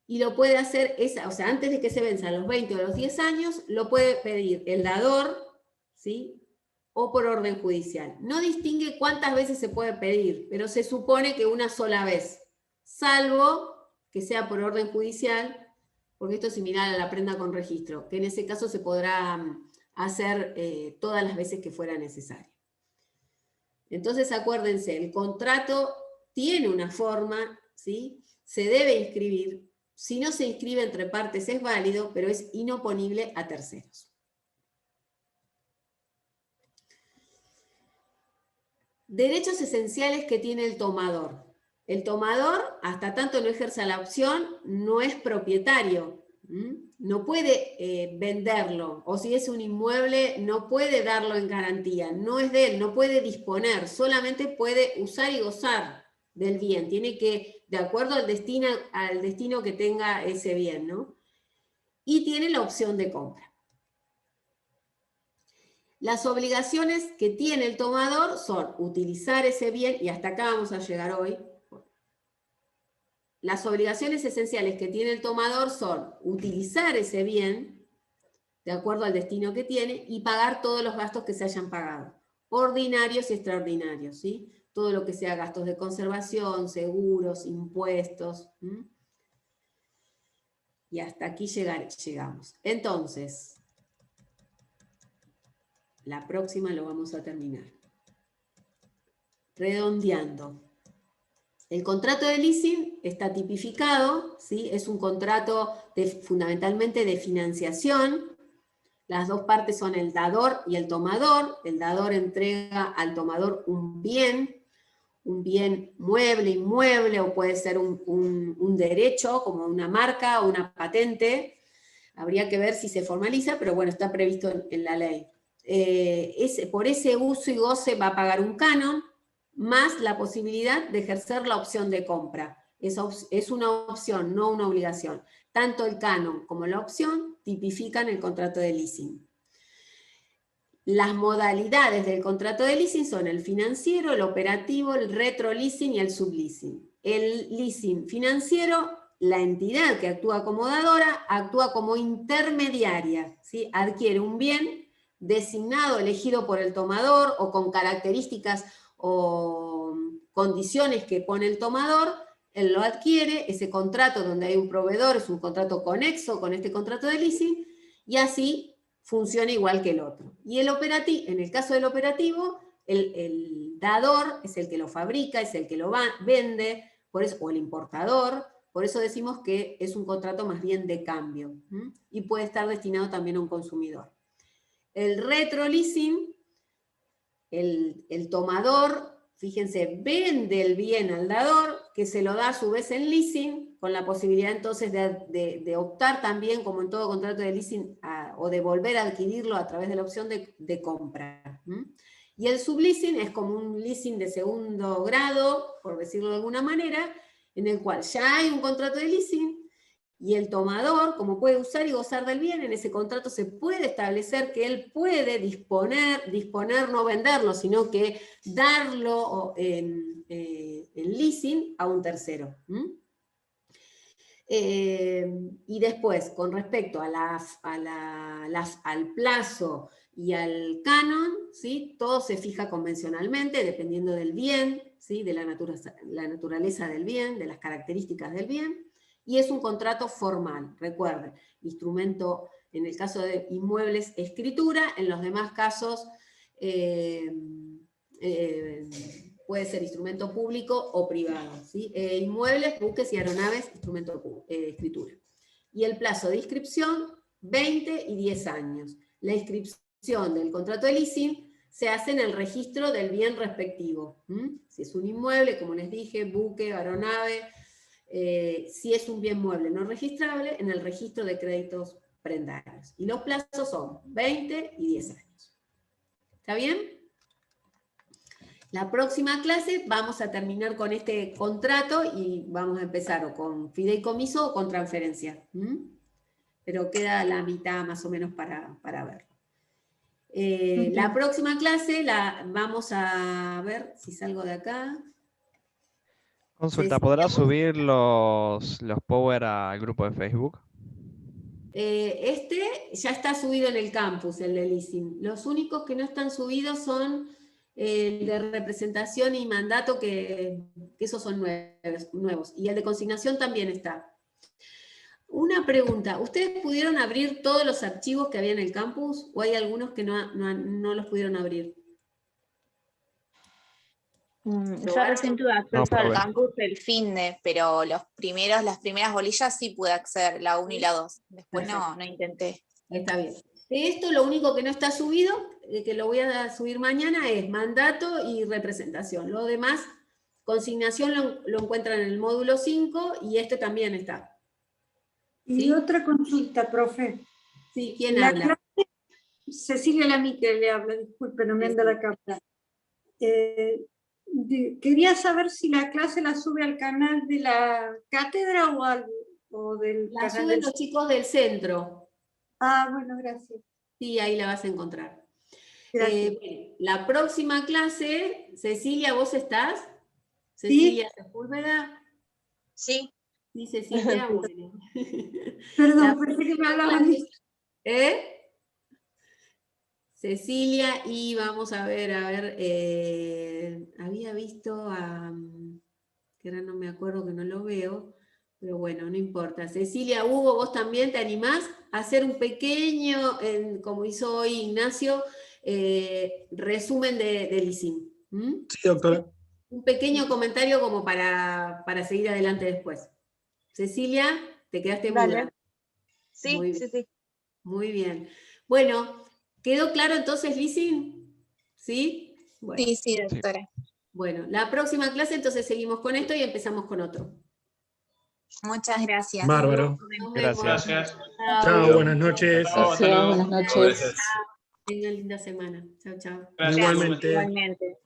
Y lo puede hacer, o sea, antes de que se venzan los 20 o los 10 años, lo puede pedir el dador, ¿sí? O por orden judicial. No distingue cuántas veces se puede pedir, pero se supone que una sola vez, salvo que sea por orden judicial, porque esto es similar a la prenda con registro, que en ese caso se podrá hacer todas las veces que fuera necesario. Entonces acuérdense, el contrato tiene una forma, ¿sí? Se debe inscribir. Si no se inscribe entre partes es válido, pero es inoponible a terceros. Derechos esenciales que tiene el tomador. El tomador, hasta tanto no ejerza la opción, no es propietario. No puede venderlo. O si es un inmueble, no puede darlo en garantía. No es de él, no puede disponer. Solamente puede usar y gozar del bien. Tiene que, de acuerdo al destino que tenga ese bien, ¿no? Y tiene la opción de compra. Las obligaciones que tiene el tomador son utilizar ese bien, y hasta acá vamos a llegar hoy. Las obligaciones esenciales que tiene el tomador son utilizar ese bien, de acuerdo al destino que tiene, y pagar todos los gastos que se hayan pagado, ordinarios y extraordinarios, ¿sí? Todo lo que sea gastos de conservación, seguros, impuestos. Y hasta aquí llegamos. Entonces, la próxima lo vamos a terminar. Redondeando. El contrato de leasing está tipificado, ¿sí? Es un contrato fundamentalmente de financiación. Las dos partes son el dador y el tomador. El dador entrega al tomador un bien mueble, inmueble, o puede ser un derecho, como una marca o una patente. Habría que ver si se formaliza, pero bueno, está previsto en la ley. Por ese uso y goce va a pagar un canon, más la posibilidad de ejercer la opción de compra. Es una opción, no una obligación. Tanto el canon como la opción tipifican el contrato de leasing. Las modalidades del contrato de leasing son el financiero, el operativo, el retroleasing y el subleasing. El leasing financiero, la entidad que actúa como dadora, actúa como intermediaria, ¿sí? Adquiere un bien designado, elegido por el tomador, o con características o condiciones que pone el tomador. Él lo adquiere, ese contrato donde hay un proveedor es un contrato conexo con este contrato de leasing, y así funciona igual que el otro. Y en el caso del operativo, el dador es el que lo fabrica, es el que lo vende, por eso, o el importador. Por eso decimos que es un contrato más bien de cambio, y puede estar destinado también a un consumidor. El retroleasing, el tomador, fíjense, vende el bien al dador, que se lo da a su vez en leasing, con la posibilidad entonces de optar también, como en todo contrato de leasing, o de volver a adquirirlo a través de la opción de compra. Y el subleasing es como un leasing de segundo grado, por decirlo de alguna manera, en el cual ya hay un contrato de leasing, y el tomador, como puede usar y gozar del bien, en ese contrato se puede establecer que él puede disponer, no venderlo, sino que darlo en leasing a un tercero. Y después, con respecto a al plazo y al canon, ¿sí? Todo se fija convencionalmente, dependiendo del bien, ¿sí? De la naturaleza del bien, de las características del bien. Y es un contrato formal, recuerden, instrumento, en el caso de inmuebles, escritura, en los demás casos puede ser instrumento público o privado, ¿sí? Inmuebles, buques y aeronaves, instrumento escritura. Y el plazo de inscripción, 20 y 10 años. La inscripción del contrato de leasing se hace en el registro del bien respectivo. Si es un inmueble, como les dije, buque, aeronave. Si es un bien mueble no registrable, en el registro de créditos prendarios. Y los plazos son 20 y 10 años. ¿Está bien? La próxima clase vamos a terminar con este contrato y vamos a empezar o con fideicomiso o con transferencia. Pero queda la mitad más o menos para verlo. La próxima clase vamos a ver si salgo de acá. Consulta, ¿podrás subir los Power al grupo de Facebook? Este ya está subido en el campus, el de leasing. Los únicos que no están subidos son el de representación y mandato, que esos son nuevos. Y el de consignación también está. Una pregunta, ¿ustedes pudieron abrir todos los archivos que había en el campus? ¿O hay algunos que no los pudieron abrir? Yo recién tuve acceso al campus el finde, pero las primeras bolillas sí pude acceder, la 1 y la 2. Después no intenté. Está bien. De esto lo único que no está subido, que lo voy a subir mañana, es mandato y representación. Lo demás, consignación lo encuentran en el módulo 5 y este también está. ¿Sí? Y otra consulta, profe. Sí, ¿quién habla? Cecilia Lamique le habla, disculpe, no me anda la cámara. Quería saber si la clase la sube al canal de la cátedra o del la canal suben los chicos del centro. Ah, bueno, gracias. Sí, ahí la vas a encontrar. Gracias. La próxima clase, Cecilia, ¿vos estás? Cecilia Sepúlveda. Sí. Sí, Cecilia, bueno. Perdón, pensé que me hablaban. Cecilia, y vamos a ver, había visto que ahora no me acuerdo, que no lo veo, pero bueno, no importa. Cecilia, Hugo, vos también te animás a hacer un pequeño, como hizo hoy Ignacio, resumen de leasing. Sí, doctora. un pequeño comentario como para seguir adelante después. Cecilia, te quedaste Dale. muda. Sí, Muy sí, bien. sí. Muy bien. Bueno, ¿quedó claro entonces, Lizzy? ¿Sí? Bueno. Sí, sí, doctora. Bueno, la próxima clase entonces seguimos con esto y empezamos con otro. Muchas gracias. Bárbaro. Nos vemos. Gracias. Chao, buenas noches. Gracias, buenas noches. Tengan linda semana. Chao, chao. Igualmente. Igualmente.